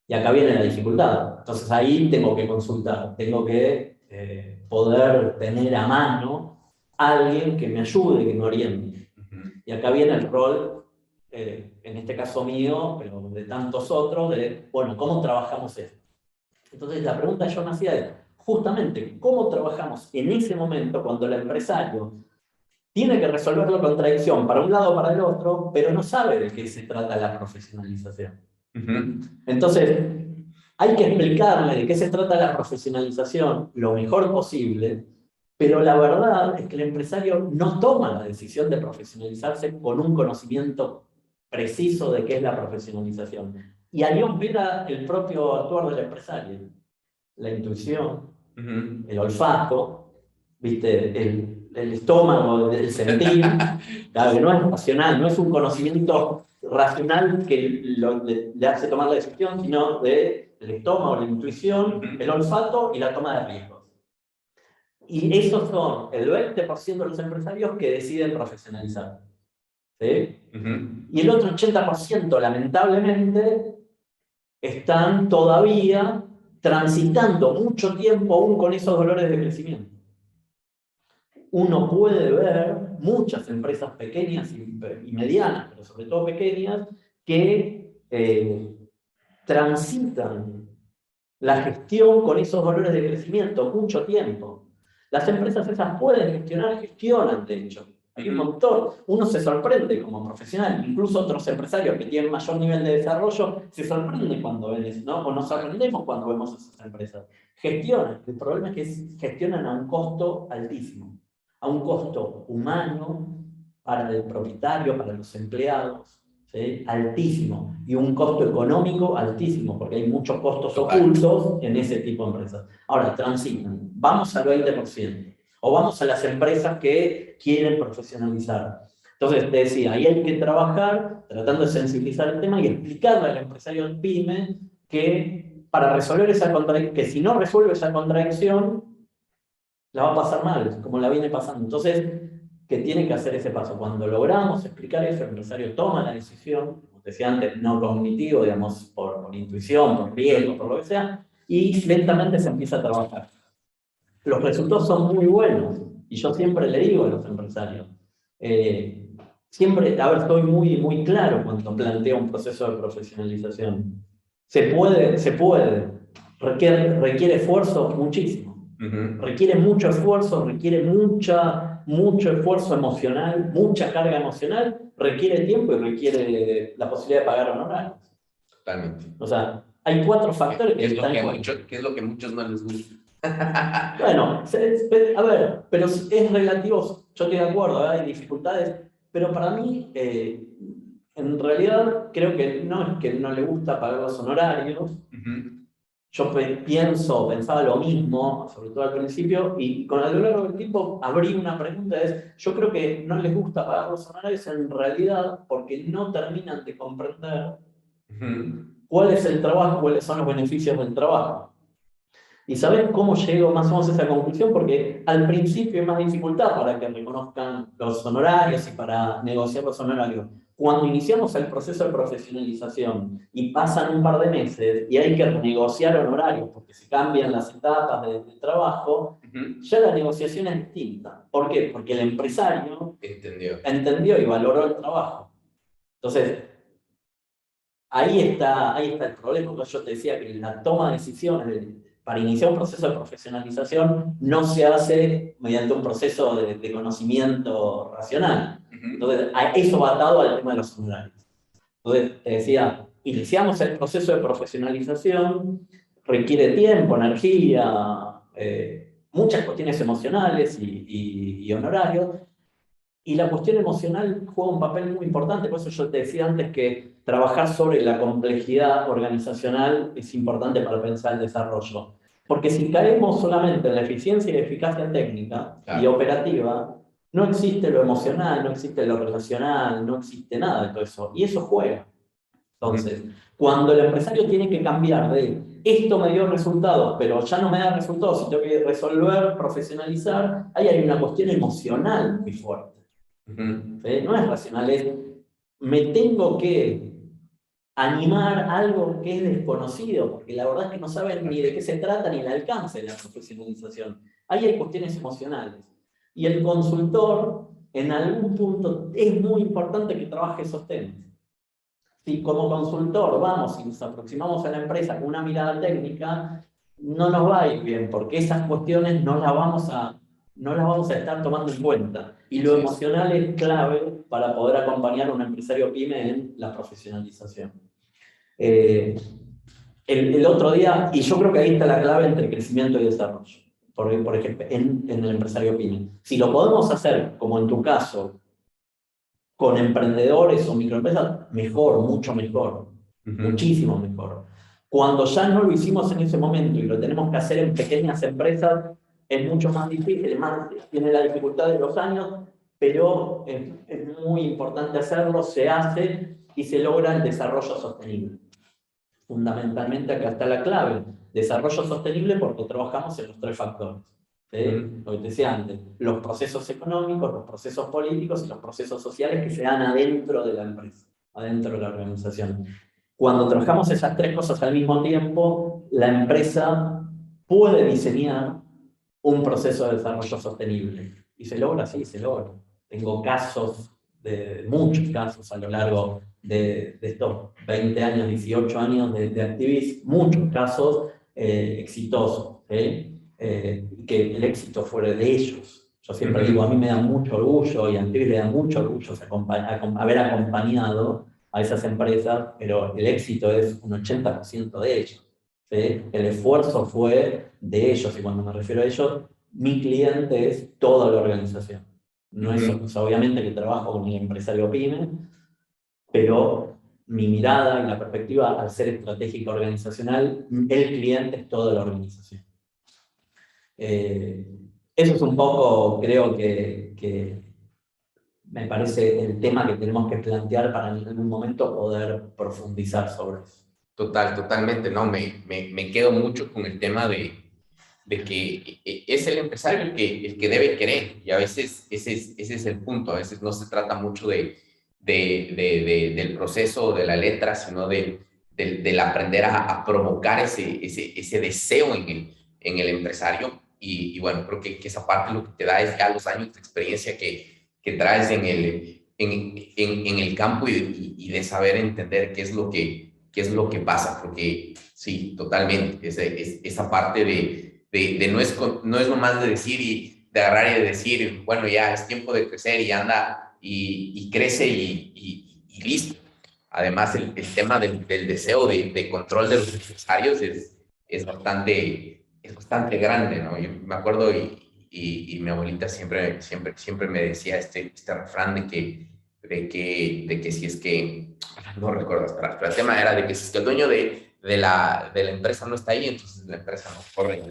Y acá viene la dificultad. Entonces ahí tengo que consultar, tengo que poder tener a mano a alguien que me ayude, que me oriente. Y acá viene el rol, en este caso mío, pero de tantos otros, de, bueno, ¿cómo trabajamos esto? Entonces la pregunta que yo me hacía es, justamente, ¿cómo trabajamos en ese momento cuando el empresario tiene que resolver la contradicción para un lado o para el otro, pero no sabe de qué se trata la profesionalización? Entonces, hay que explicarle de qué se trata la profesionalización lo mejor posible, pero la verdad es que el empresario no toma la decisión de profesionalizarse con un conocimiento preciso de qué es la profesionalización. Y ahí opera el propio actuar del empresario. La intuición, el olfato, ¿viste? El estómago, el sentir, claro, que no es racional, no es un conocimiento racional que le hace tomar la decisión, sino del estómago, la intuición, el olfato y la toma de riesgos. Y esos son el 20% de los empresarios que deciden profesionalizar. ¿Sí? Y el otro 80%, lamentablemente, están todavía transitando mucho tiempo aún con esos dolores de crecimiento. Uno puede ver muchas empresas pequeñas y medianas, pero sobre todo pequeñas, que transitan la gestión con esos dolores de crecimiento mucho tiempo. Las empresas esas pueden gestionan de hecho. Hay un montón. Uno se sorprende como profesional, incluso otros empresarios que tienen mayor nivel de desarrollo se sorprenden cuando ven eso, ¿no? O nos sorprendemos cuando vemos esas empresas. Gestionan. El problema es que gestionan a un costo altísimo, a un costo humano para el propietario, para los empleados, ¿sí? Altísimo, y un costo económico altísimo, porque hay muchos costos ocultos en ese tipo de empresas. Ahora, transitan. Vamos al 20%. O vamos a las empresas que quieren profesionalizar. Entonces, te decía, ahí hay que trabajar tratando de sensibilizar el tema y explicarle al empresario pyme que para resolver esa contradicción, que si no resuelve esa contradicción, la va a pasar mal, como la viene pasando. Entonces, que tiene que hacer ese paso. Cuando logramos explicar eso, el empresario toma la decisión, como te decía antes, no cognitivo, digamos, por intuición, por riesgo, por lo que sea, y lentamente se empieza a trabajar. Los resultados son muy buenos, y yo siempre le digo a los empresarios, siempre, a ver, estoy muy claro cuando planteo un proceso de profesionalización. Se puede, requiere esfuerzo muchísimo. Requiere mucho esfuerzo, requiere mucho esfuerzo emocional, mucha carga emocional, requiere tiempo y requiere la posibilidad de pagar honorarios. Totalmente. O sea, hay 4 factores que están en juego. ¿Qué es lo que a muchos no les gusta? Bueno, a ver, pero es relativo, yo estoy de acuerdo, hay dificultades, pero para mí, en realidad, creo que no es que no le gusta pagar los honorarios. Yo pensaba lo mismo, sobre todo al principio, y con el largo del tiempo abrí una pregunta, yo creo que no les gusta pagar los honorarios en realidad porque no terminan de comprender ¿Cuál es el trabajo? ¿Cuáles son los beneficios del trabajo? ¿Y sabes cómo llego más o menos a esa conclusión? Porque al principio hay más dificultad para que reconozcan los honorarios y para negociar los honorarios. Cuando iniciamos el proceso de profesionalización y pasan un par de meses y hay que renegociar honorarios porque se cambian las etapas de trabajo, ya la negociación es distinta. ¿Por qué? Porque el empresario entendió y valoró el trabajo. Entonces, ahí está el problema. Porque yo te decía que la toma de decisiones para iniciar un proceso de profesionalización no se hace mediante un proceso de conocimiento racional. Entonces, eso va atado al tema de los honorarios. Entonces, te decía, iniciamos el proceso de profesionalización, requiere tiempo, energía, muchas cuestiones emocionales y honorarios. Y la cuestión emocional juega un papel muy importante, por eso yo te decía antes que trabajar sobre la complejidad organizacional es importante para pensar el desarrollo. Porque si caemos solamente en la eficiencia y la eficacia técnica y operativa, no existe lo emocional, no existe lo relacional, no existe nada de todo eso. Y eso juega. Entonces, cuando el empresario tiene que cambiar de esto me dio resultados, pero ya no me da resultados y tengo que resolver, profesionalizar, ahí hay una cuestión emocional muy fuerte. No es racional, es me tengo que animar algo que es desconocido, porque la verdad es que no saben ni de qué se trata ni el alcance de la profesionalización. Ahí hay cuestiones emocionales. Y el consultor, en algún punto, es muy importante que trabaje esos temas. Si como consultor vamos y nos aproximamos a la empresa con una mirada técnica, no nos va a ir bien, porque esas cuestiones no las vamos a estar tomando en cuenta. Y lo emocional es clave para poder acompañar a un empresario pyme en la profesionalización. El otro día, y yo creo que ahí está la clave entre crecimiento y desarrollo, por ejemplo, en el empresario pyme. Si lo podemos hacer, como en tu caso, con emprendedores o microempresas, mejor, mucho mejor, muchísimo mejor. Cuando ya no lo hicimos en ese momento y lo tenemos que hacer en pequeñas empresas, es mucho más difícil, más tiene la dificultad de los años, pero es muy importante hacerlo, se hace y se logra el desarrollo sostenible. Fundamentalmente acá está la clave, desarrollo sostenible porque trabajamos en los tres factores. Lo que te decía antes, los procesos económicos, los procesos políticos y los procesos sociales que se dan adentro de la empresa, adentro de la organización. Cuando trabajamos esas tres cosas al mismo tiempo, la empresa puede diseñar un proceso de desarrollo sostenible. Y se logra, sí, se logra. Tengo casos, muchos casos a lo largo de estos 20 años, 18 años de activismo, muchos casos exitosos. Que el éxito fuera de ellos. Yo siempre digo, a mí me da mucho orgullo y a Activis le da mucho orgullo haber acompañado a esas empresas, pero el éxito es un 80% de ellos. ¿Sí? El esfuerzo fue de ellos, y cuando me refiero a ellos, mi cliente es toda la organización. No es, o sea, obviamente que trabajo con el empresario pyme, pero mi mirada y la perspectiva, al ser estratégica organizacional, el cliente es toda la organización. Eso es un poco, creo que me parece el tema que tenemos que plantear para en algún momento poder profundizar sobre eso. Totalmente, ¿no? Me quedo mucho con el tema de que es el empresario el que debe querer, y a veces ese es el punto. A veces no se trata mucho del proceso, de la letra, sino del aprender a provocar ese deseo en el empresario. Y bueno, creo que esa parte lo que te da es ya los años de experiencia que traes en el campo y de saber entender qué es lo que pasa, porque sí, totalmente, esa parte no es nomás de decir y de agarrar y de decir, bueno, ya es tiempo de crecer y anda y crece y listo. Además, el tema del deseo de control de los empresarios es bastante grande, ¿no? Yo me acuerdo y mi abuelita siempre me decía este refrán de que si es que, no recuerdo, pero el tema era de que si es que el dueño de la empresa no está ahí, entonces la empresa no corre.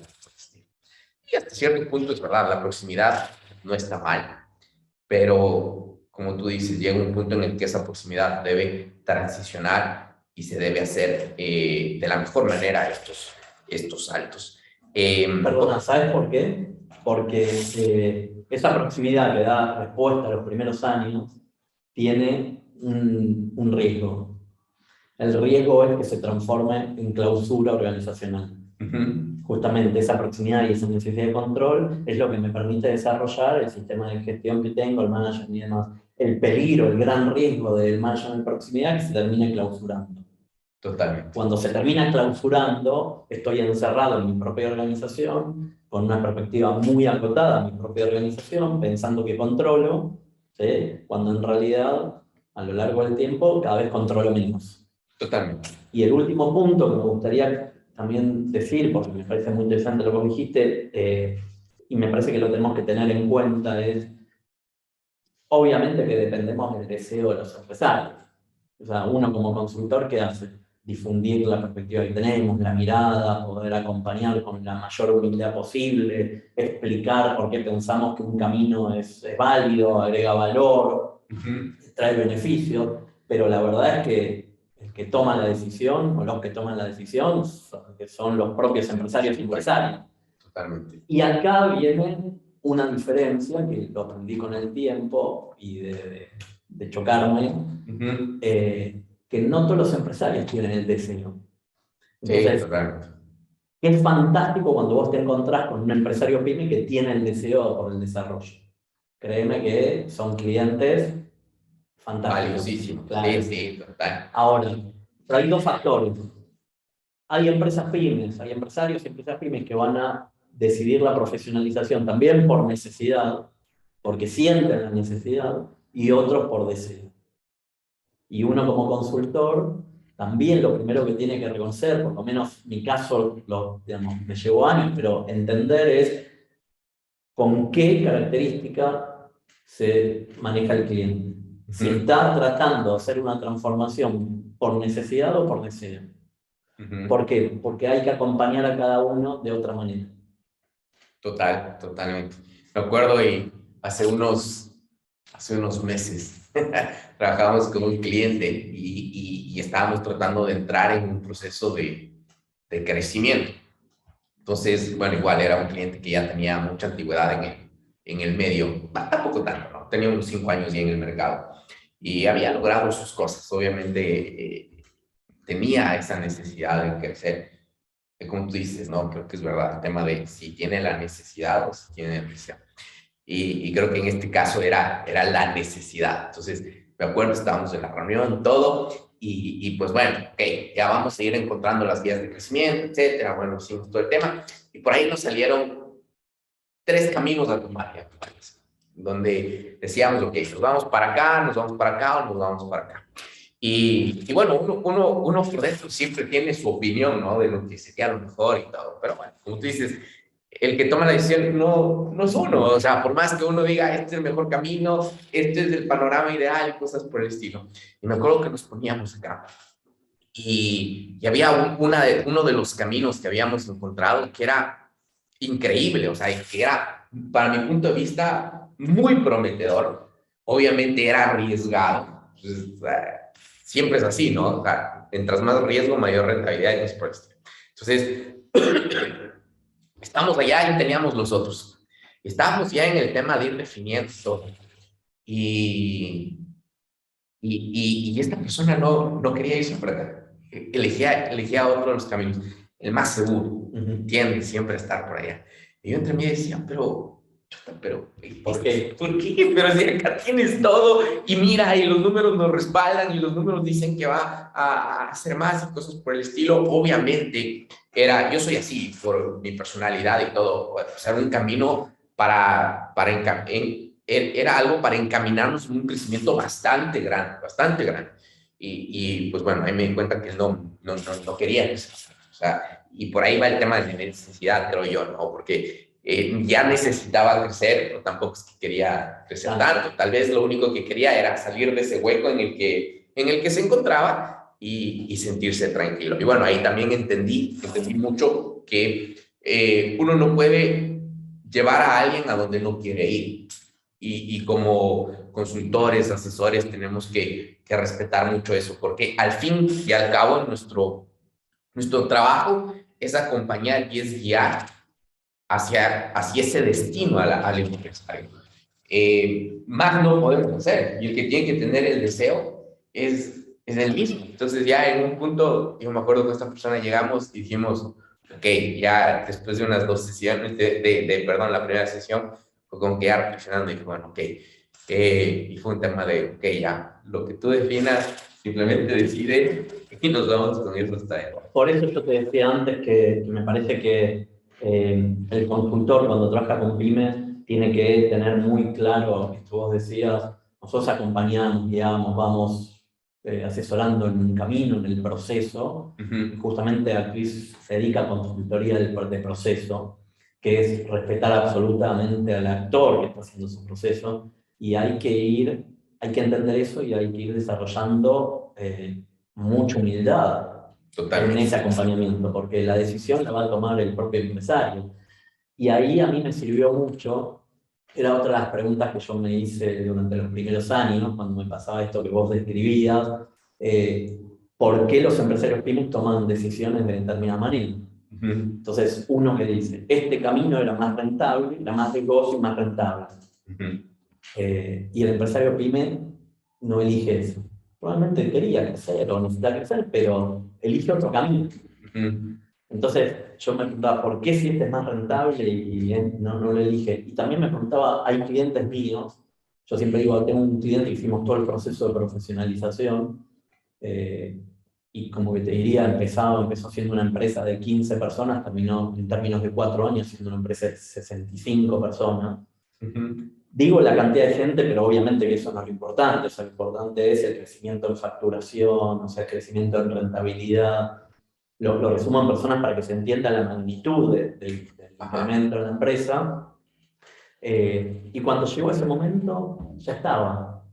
Y hasta cierto punto es verdad, la proximidad no está mal, pero como tú dices, llega un punto en el que esa proximidad debe transicionar y se debe hacer de la mejor manera estos saltos. Perdona, ¿sabes por qué? Porque esa proximidad que da respuesta a los primeros años tiene un riesgo. El riesgo es que se transforme en clausura organizacional. Justamente esa proximidad y esa necesidad de control es lo que me permite desarrollar el sistema de gestión que tengo, el management y demás. El peligro, el gran riesgo del management de proximidad es que se termine clausurando. Totalmente. Cuando se termina clausurando, estoy encerrado en mi propia organización, con una perspectiva muy acotada a mi propia organización, pensando que controlo, ¿sí? Cuando en realidad, a lo largo del tiempo, cada vez controlo menos. Totalmente. Y el último punto que me gustaría también decir, porque me parece muy interesante lo que dijiste, y me parece que lo tenemos que tener en cuenta, es obviamente que dependemos del deseo de los empresarios. O sea, uno como consultor, ¿qué hace? Difundir la perspectiva que tenemos, la mirada, poder acompañar con la mayor humildad posible, explicar por qué pensamos que un camino es válido, agrega valor, trae beneficios, pero la verdad es que el que toma la decisión, o los que toman la decisión, son los propios empresarios y empresarios. Totalmente. Y acá viene una diferencia que lo aprendí con el tiempo y de chocarme, que no todos los empresarios tienen el deseo. Entonces, Sí, totalmente. es fantástico cuando vos te encontrás con un empresario pyme que tiene el deseo por el desarrollo. Créeme que son clientes fantásticos. Valiosísimo. Claro. Sí, total. Ahora, pero hay dos factores. Hay empresas pymes, hay empresarios y empresas pymes que van a decidir la profesionalización también por necesidad, porque sienten la necesidad, y otros por deseo. Y uno como consultor, también lo primero que tiene que reconocer, por lo menos mi caso me llevó años, pero entender es con qué característica se maneja el cliente. Si está tratando de hacer una transformación por necesidad o por deseo. ¿Por qué? Porque hay que acompañar a cada uno de otra manera. Totalmente. Me acuerdo y hace unos meses trabajábamos con un cliente y estábamos tratando de entrar en un proceso de crecimiento. Entonces, bueno, igual era un cliente que ya tenía mucha antigüedad en el medio, tampoco tanto, ¿no? Tenía unos 5 años ya en el mercado y había logrado sus cosas. Obviamente tenía esa necesidad de crecer. Como tú dices, ¿no? Creo que es verdad el tema de si tiene la necesidad o si tiene el deseo. Y creo que en este caso era la necesidad. Entonces, me acuerdo, estábamos en la reunión, todo, y pues bueno, ok, ya vamos a ir encontrando las vías de crecimiento, etcétera. Bueno, hicimos todo el tema, y por ahí nos salieron 3 caminos a tomar, ya, donde decíamos, ok, nos vamos para acá, nos vamos para acá o nos vamos para acá. Y bueno, uno por dentro siempre tiene su opinión, ¿no? De lo que sería lo mejor y todo. Pero bueno, como tú dices, el que toma la decisión no es uno. O sea, por más que uno diga, este es el mejor camino, este es el panorama ideal y cosas por el estilo. Y me acuerdo que nos poníamos acá. Y había uno de los caminos que habíamos encontrado que era increíble. O sea, que era, para mi punto de vista, muy prometedor. Obviamente era arriesgado. Entonces, siempre es así, ¿no? O sea, mientras más riesgo, mayor rentabilidad y por esto. Entonces, estamos allá y teníamos los otros. Estábamos ya en el tema de ir definiendo todo. Y esta persona no quería irse por acá. Elegía otro de los caminos, el más seguro. Tiende siempre a estar por allá. Y yo entre mí decía, pero ¿por qué? Pero si acá tienes todo y mira, y los números nos respaldan y los números dicen que va a hacer más y cosas por el estilo. Obviamente, yo soy así por mi personalidad y todo. O sea, un camino era algo para encaminarnos en un crecimiento bastante grande, bastante grande. Y pues bueno, ahí me di cuenta que no quería eso. O sea, y por ahí va el tema de la necesidad, creo yo, ¿no? Porque ya necesitaba crecer, pero tampoco es que quería crecer tanto. Tal vez lo único que quería era salir de ese hueco en el que se encontraba y sentirse tranquilo. Y bueno, ahí también entendí mucho que uno no puede llevar a alguien a donde no quiere ir. Y como consultores, asesores, tenemos que respetar mucho eso, porque al fin y al cabo nuestro trabajo es acompañar y es guiar hacia ese destino al empresario. Más no podemos hacer, y el que tiene que tener el deseo es el mismo. Entonces ya en un punto, yo me acuerdo que esta persona llegamos y dijimos, ok, ya después de unas 2 sesiones, perdón, la primera sesión, fue como que ya reflexionando y dije, bueno, ok, y fue un tema de, ok, ya, lo que tú definas, simplemente decide y nos vamos con eso hasta ahí. Por eso yo te decía antes que me parece que el consultor cuando trabaja con pymes tiene que tener muy claro esto. Vos decías, nosotros acompañamos, guiamos, vamos asesorando en un camino, en el proceso. Y justamente Acquis se dedica a consultoría de proceso, que es respetar absolutamente al actor que está haciendo su proceso, y hay que entender eso y hay que ir desarrollando mucha humildad en ese acompañamiento, porque la decisión la va a tomar el propio empresario. Y ahí a mí me sirvió mucho, era otra de las preguntas que yo me hice durante los primeros años, cuando me pasaba esto que vos describías, ¿por qué los empresarios pymes toman decisiones de determinada manera? Entonces, uno me dice, este camino era más rentable, era más riesgoso y más rentable. Y el empresario pyme no elige eso. Probablemente quería crecer o necesita crecer, pero elige otro camino. Entonces, yo me preguntaba, ¿por qué si este es más rentable y no lo elige? Y también me preguntaba, hay clientes míos, yo siempre digo, tengo un cliente que hicimos todo el proceso de profesionalización, y como que te diría, empezó siendo una empresa de 15 personas, terminó en términos de 4 años siendo una empresa de 65 personas. Digo la cantidad de gente, pero obviamente que eso no es lo importante. O sea, lo importante es el crecimiento en facturación, o sea, el crecimiento en rentabilidad. Lo resumo en personas para que se entienda la magnitud del incremento en la empresa. Y cuando llegó ese momento, ya estaba.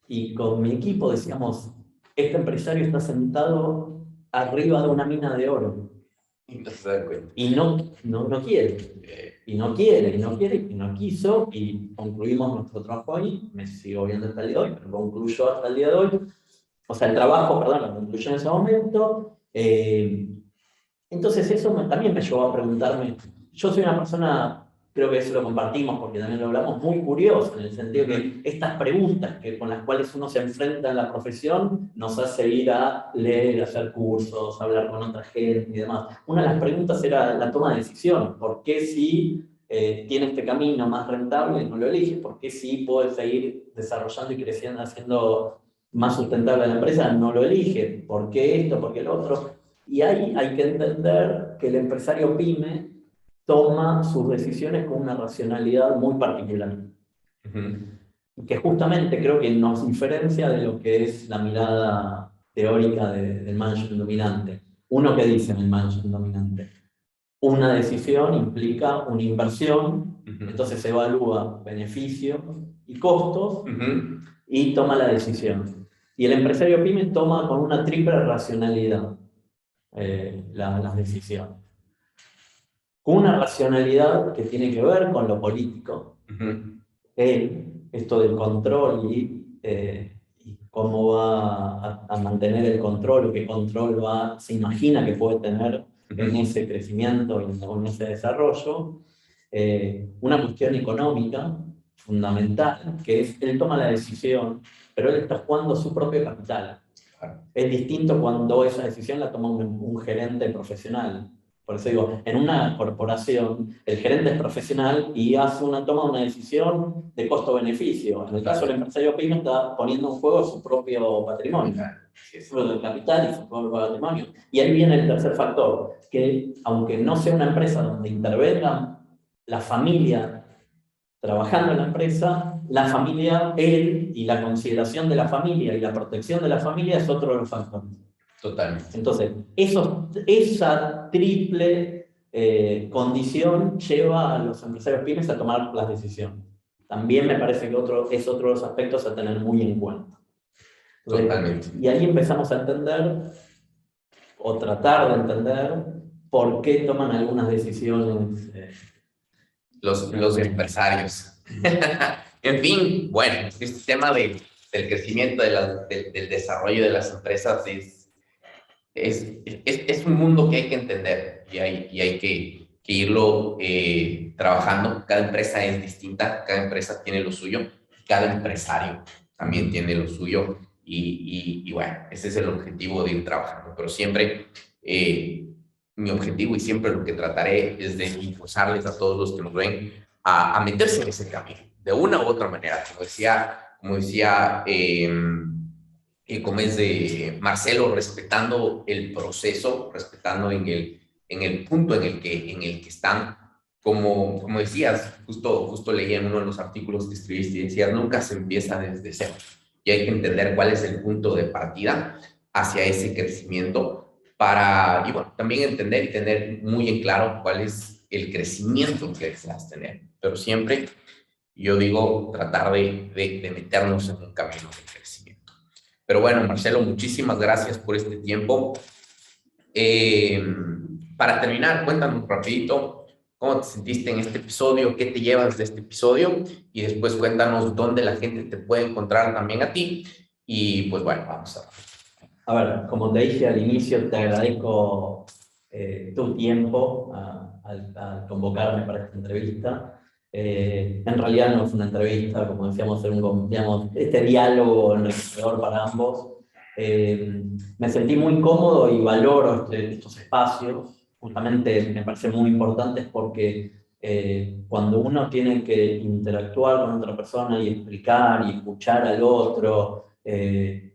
Y con mi equipo decíamos, este empresario está sentado arriba de una mina de oro. Y no quiere. Y no quiere, y no quiere, y no quiso, y concluimos nuestro trabajo ahí. Me sigo viendo hasta el día de hoy, pero concluyó hasta el día de hoy. O sea, el trabajo, perdón, lo concluyó en ese momento. Entonces eso también me llevó a preguntarme. Yo soy una persona, creo que eso lo compartimos porque también lo hablamos, muy curioso, en el sentido que estas preguntas con las cuales uno se enfrenta en la profesión nos hace ir a leer, hacer cursos, hablar con otra gente y demás. Una de las preguntas era la toma de decisiones. ¿Por qué si tiene este camino más rentable no lo elige? ¿Por qué si puede seguir desarrollando y creciendo, haciendo más sustentable la empresa no lo elige? ¿Por qué esto? ¿Por qué lo otro? Y ahí hay que entender que el empresario pyme toma sus decisiones con una racionalidad muy particular. Que justamente creo que nos diferencia de lo que es la mirada teórica del management dominante. Uno que dice en el management dominante, una decisión implica una inversión, entonces se evalúa beneficios y costos y toma la decisión. Y el empresario pyme toma con una triple racionalidad las decisiones. Una racionalidad que tiene que ver con lo político, esto del control y cómo va a mantener el control, o qué control se imagina que puede tener en ese crecimiento y en ese desarrollo. Una cuestión económica fundamental, que es él toma la decisión, pero él está jugando su propio capital. Es distinto cuando esa decisión la toma un gerente profesional. Por eso digo, en una corporación, el gerente es profesional y toma una decisión de costo-beneficio. En el caso del empresario pyme está poniendo en juego su propio patrimonio, su capital y su propio patrimonio. Y ahí viene el tercer factor, que aunque no sea una empresa donde intervenga la familia trabajando en la empresa, la familia, él y la consideración de la familia y la protección de la familia es otro de los factores. Totalmente. Entonces, esa triple condición lleva a los empresarios pymes a tomar las decisiones. También me parece que es otro de los aspectos a tener muy en cuenta. Entonces, totalmente. Y ahí empezamos a entender, o tratar de entender, por qué toman algunas decisiones. Los empresarios. En fin, bueno, este tema del crecimiento, del desarrollo de las empresas es un mundo que hay que entender y hay que irlo trabajando. Cada empresa es distinta, cada empresa tiene lo suyo, cada empresario también tiene lo suyo y bueno, ese es el objetivo de ir trabajando, pero siempre mi objetivo y siempre lo que trataré es de impulsarles a todos los que nos ven a meterse en ese camino, de una u otra manera, como decía como es de Marcelo, respetando el proceso, respetando en el punto en el que están. Como decías, justo leí en uno de los artículos que escribiste y decías, nunca se empieza desde cero. Y hay que entender cuál es el punto de partida hacia ese crecimiento para, y bueno, también entender y tener muy en claro cuál es el crecimiento que deseas tener. Pero siempre, yo digo, tratar de meternos en un camino de crecimiento. Pero bueno, Marcelo, muchísimas gracias por este tiempo. Para terminar, cuéntanos rapidito cómo te sentiste en este episodio, qué te llevas de este episodio y después cuéntanos dónde la gente te puede encontrar también a ti. Y pues bueno, vamos a ver. A ver, como te dije al inicio, te agradezco tu tiempo al convocarme para esta entrevista. En realidad no es una entrevista, como decíamos, digamos, este diálogo enriquecedor para ambos. Me sentí muy cómodo y valoro estos espacios. Justamente me parecen muy importantes porque cuando uno tiene que interactuar con otra persona y explicar y escuchar al otro,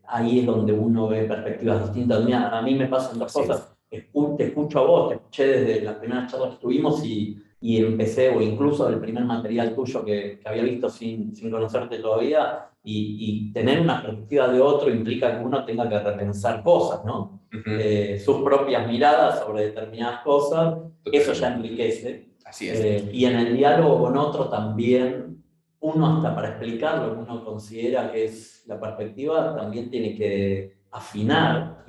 ahí es donde uno ve perspectivas distintas. A mí me pasan dos cosas. Te escucho a vos, te escuché desde las primeras charlas que tuvimos y empecé, o incluso el primer material tuyo que había visto sin conocerte todavía, y tener una perspectiva de otro implica que uno tenga que repensar cosas, ¿no? Sus propias miradas sobre determinadas cosas, eso ya enriquece. Así es. Y en el diálogo con otro también, uno hasta para explicar lo que uno considera que es la perspectiva, también tiene que afinar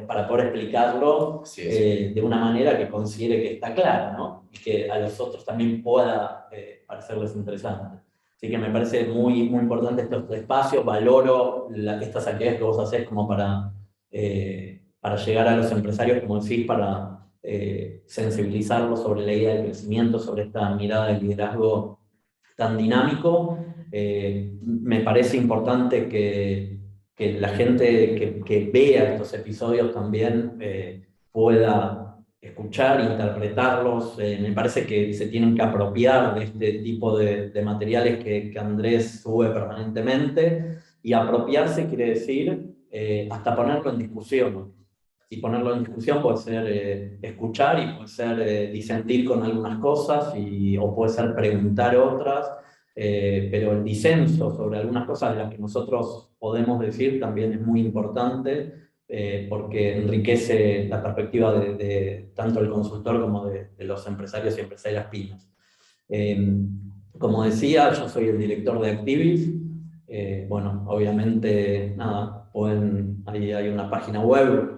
para poder explicarlo de una manera que considere que está clara, ¿no? Y que a los otros también pueda parecerles interesante. Así que me parece muy, muy importante estos espacios, valoro estas actividades que vos hacés como para llegar a los empresarios, como decís, para sensibilizarlos sobre la idea del crecimiento, sobre esta mirada del liderazgo tan dinámico. Me parece importante que la gente que vea estos episodios también pueda escuchar, interpretarlos. Me parece que se tienen que apropiar de este tipo de materiales que Andrés sube permanentemente, y apropiarse quiere decir hasta ponerlo en discusión. Y ponerlo en discusión puede ser escuchar y puede ser disentir con algunas cosas o puede ser preguntar otras, pero el disenso sobre algunas cosas de las que nosotros podemos decir también es muy importante porque enriquece la perspectiva de tanto el consultor como de los empresarios y empresarias pymes. Como decía, yo soy el director de Activis. Bueno, obviamente, nada, ahí hay una página web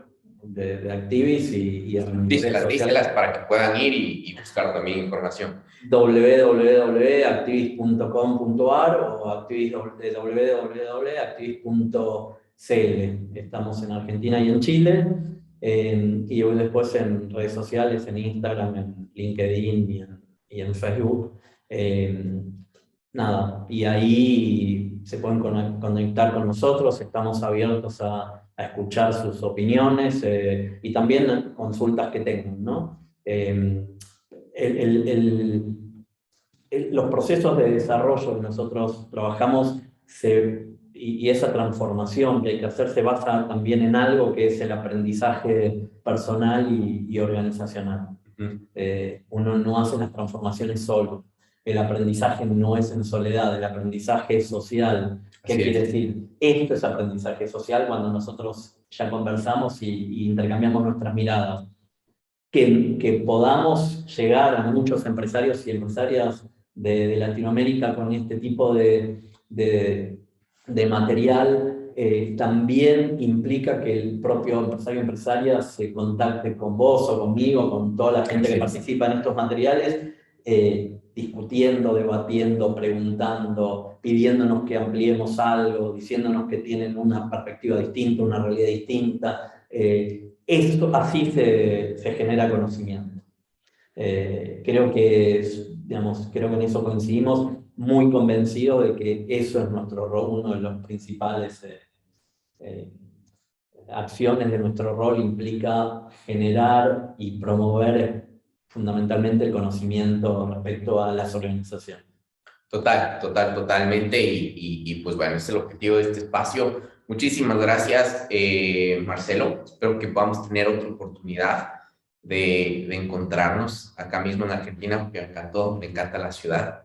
de Activis y díselas para que puedan ir y buscar también información. www.activis.com.ar o www.activis.cl. Estamos en Argentina y en Chile, y después en redes sociales, en Instagram, en LinkedIn y en Facebook. Nada, y ahí se pueden conectar con nosotros, estamos abiertos a escuchar sus opiniones y también consultas que tengan, ¿no? Los procesos de desarrollo que nosotros trabajamos y esa transformación que hay que hacer se basa también en algo que es el aprendizaje personal y organizacional. Uno no hace las transformaciones solo. El aprendizaje no es en soledad, el aprendizaje es social. ¿Qué quiere decir? Esto es aprendizaje social cuando nosotros ya conversamos y intercambiamos nuestras miradas. Que podamos llegar a muchos empresarios y empresarias de Latinoamérica con este tipo de material también implica que el propio empresario o empresaria se contacte con vos o conmigo, con toda la gente que participa en estos materiales, discutiendo, debatiendo, preguntando, pidiéndonos que ampliemos algo, diciéndonos que tienen una perspectiva distinta, una realidad distinta. Esto, así se genera conocimiento. Creo que, digamos, creo que en eso coincidimos, muy convencido de que eso es nuestro rol, uno de los principales acciones de nuestro rol implica generar y promover fundamentalmente el conocimiento respecto a las organizaciones. Totalmente. Y pues bueno, ese es el objetivo de este espacio. Muchísimas gracias, Marcelo. Espero que podamos tener otra oportunidad de encontrarnos acá mismo en Argentina, porque me encanta la ciudad.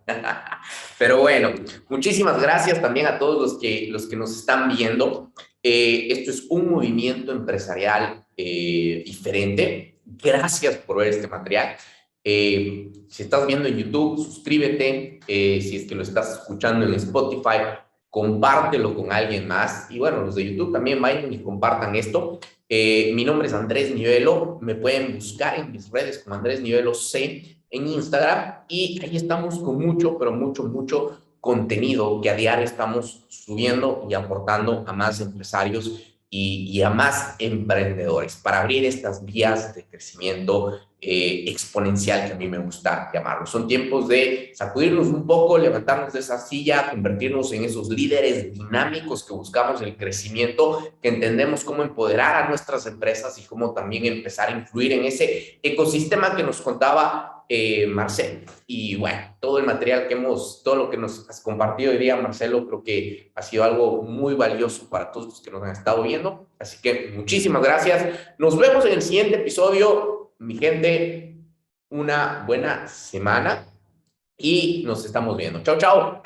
Pero bueno, muchísimas gracias también a todos los que nos están viendo. Esto es un movimiento empresarial diferente. Gracias por ver este material. Si estás viendo en YouTube, suscríbete. Si es que lo estás escuchando en Spotify, compártelo con alguien más. Y bueno, los de YouTube también vayan y compartan esto. Mi nombre es Andrés Nivelo. Me pueden buscar en mis redes como Andrés Nivelo C en Instagram. Y ahí estamos con mucho, pero mucho contenido que a diario estamos subiendo y aportando a más empresarios y a más emprendedores para abrir estas vías de crecimiento exponencial, que a mí me gusta llamarlo. Son tiempos de sacudirnos un poco, levantarnos de esa silla, convertirnos en esos líderes dinámicos que buscamos el crecimiento, que entendemos cómo empoderar a nuestras empresas y cómo también empezar a influir en ese ecosistema que nos contaba Marcelo. Y bueno, todo el material todo lo que nos has compartido hoy día, Marcelo, creo que ha sido algo muy valioso para todos los que nos han estado viendo. Así que muchísimas gracias. Nos vemos en el siguiente episodio. Mi gente, una buena semana y nos estamos viendo. Chao.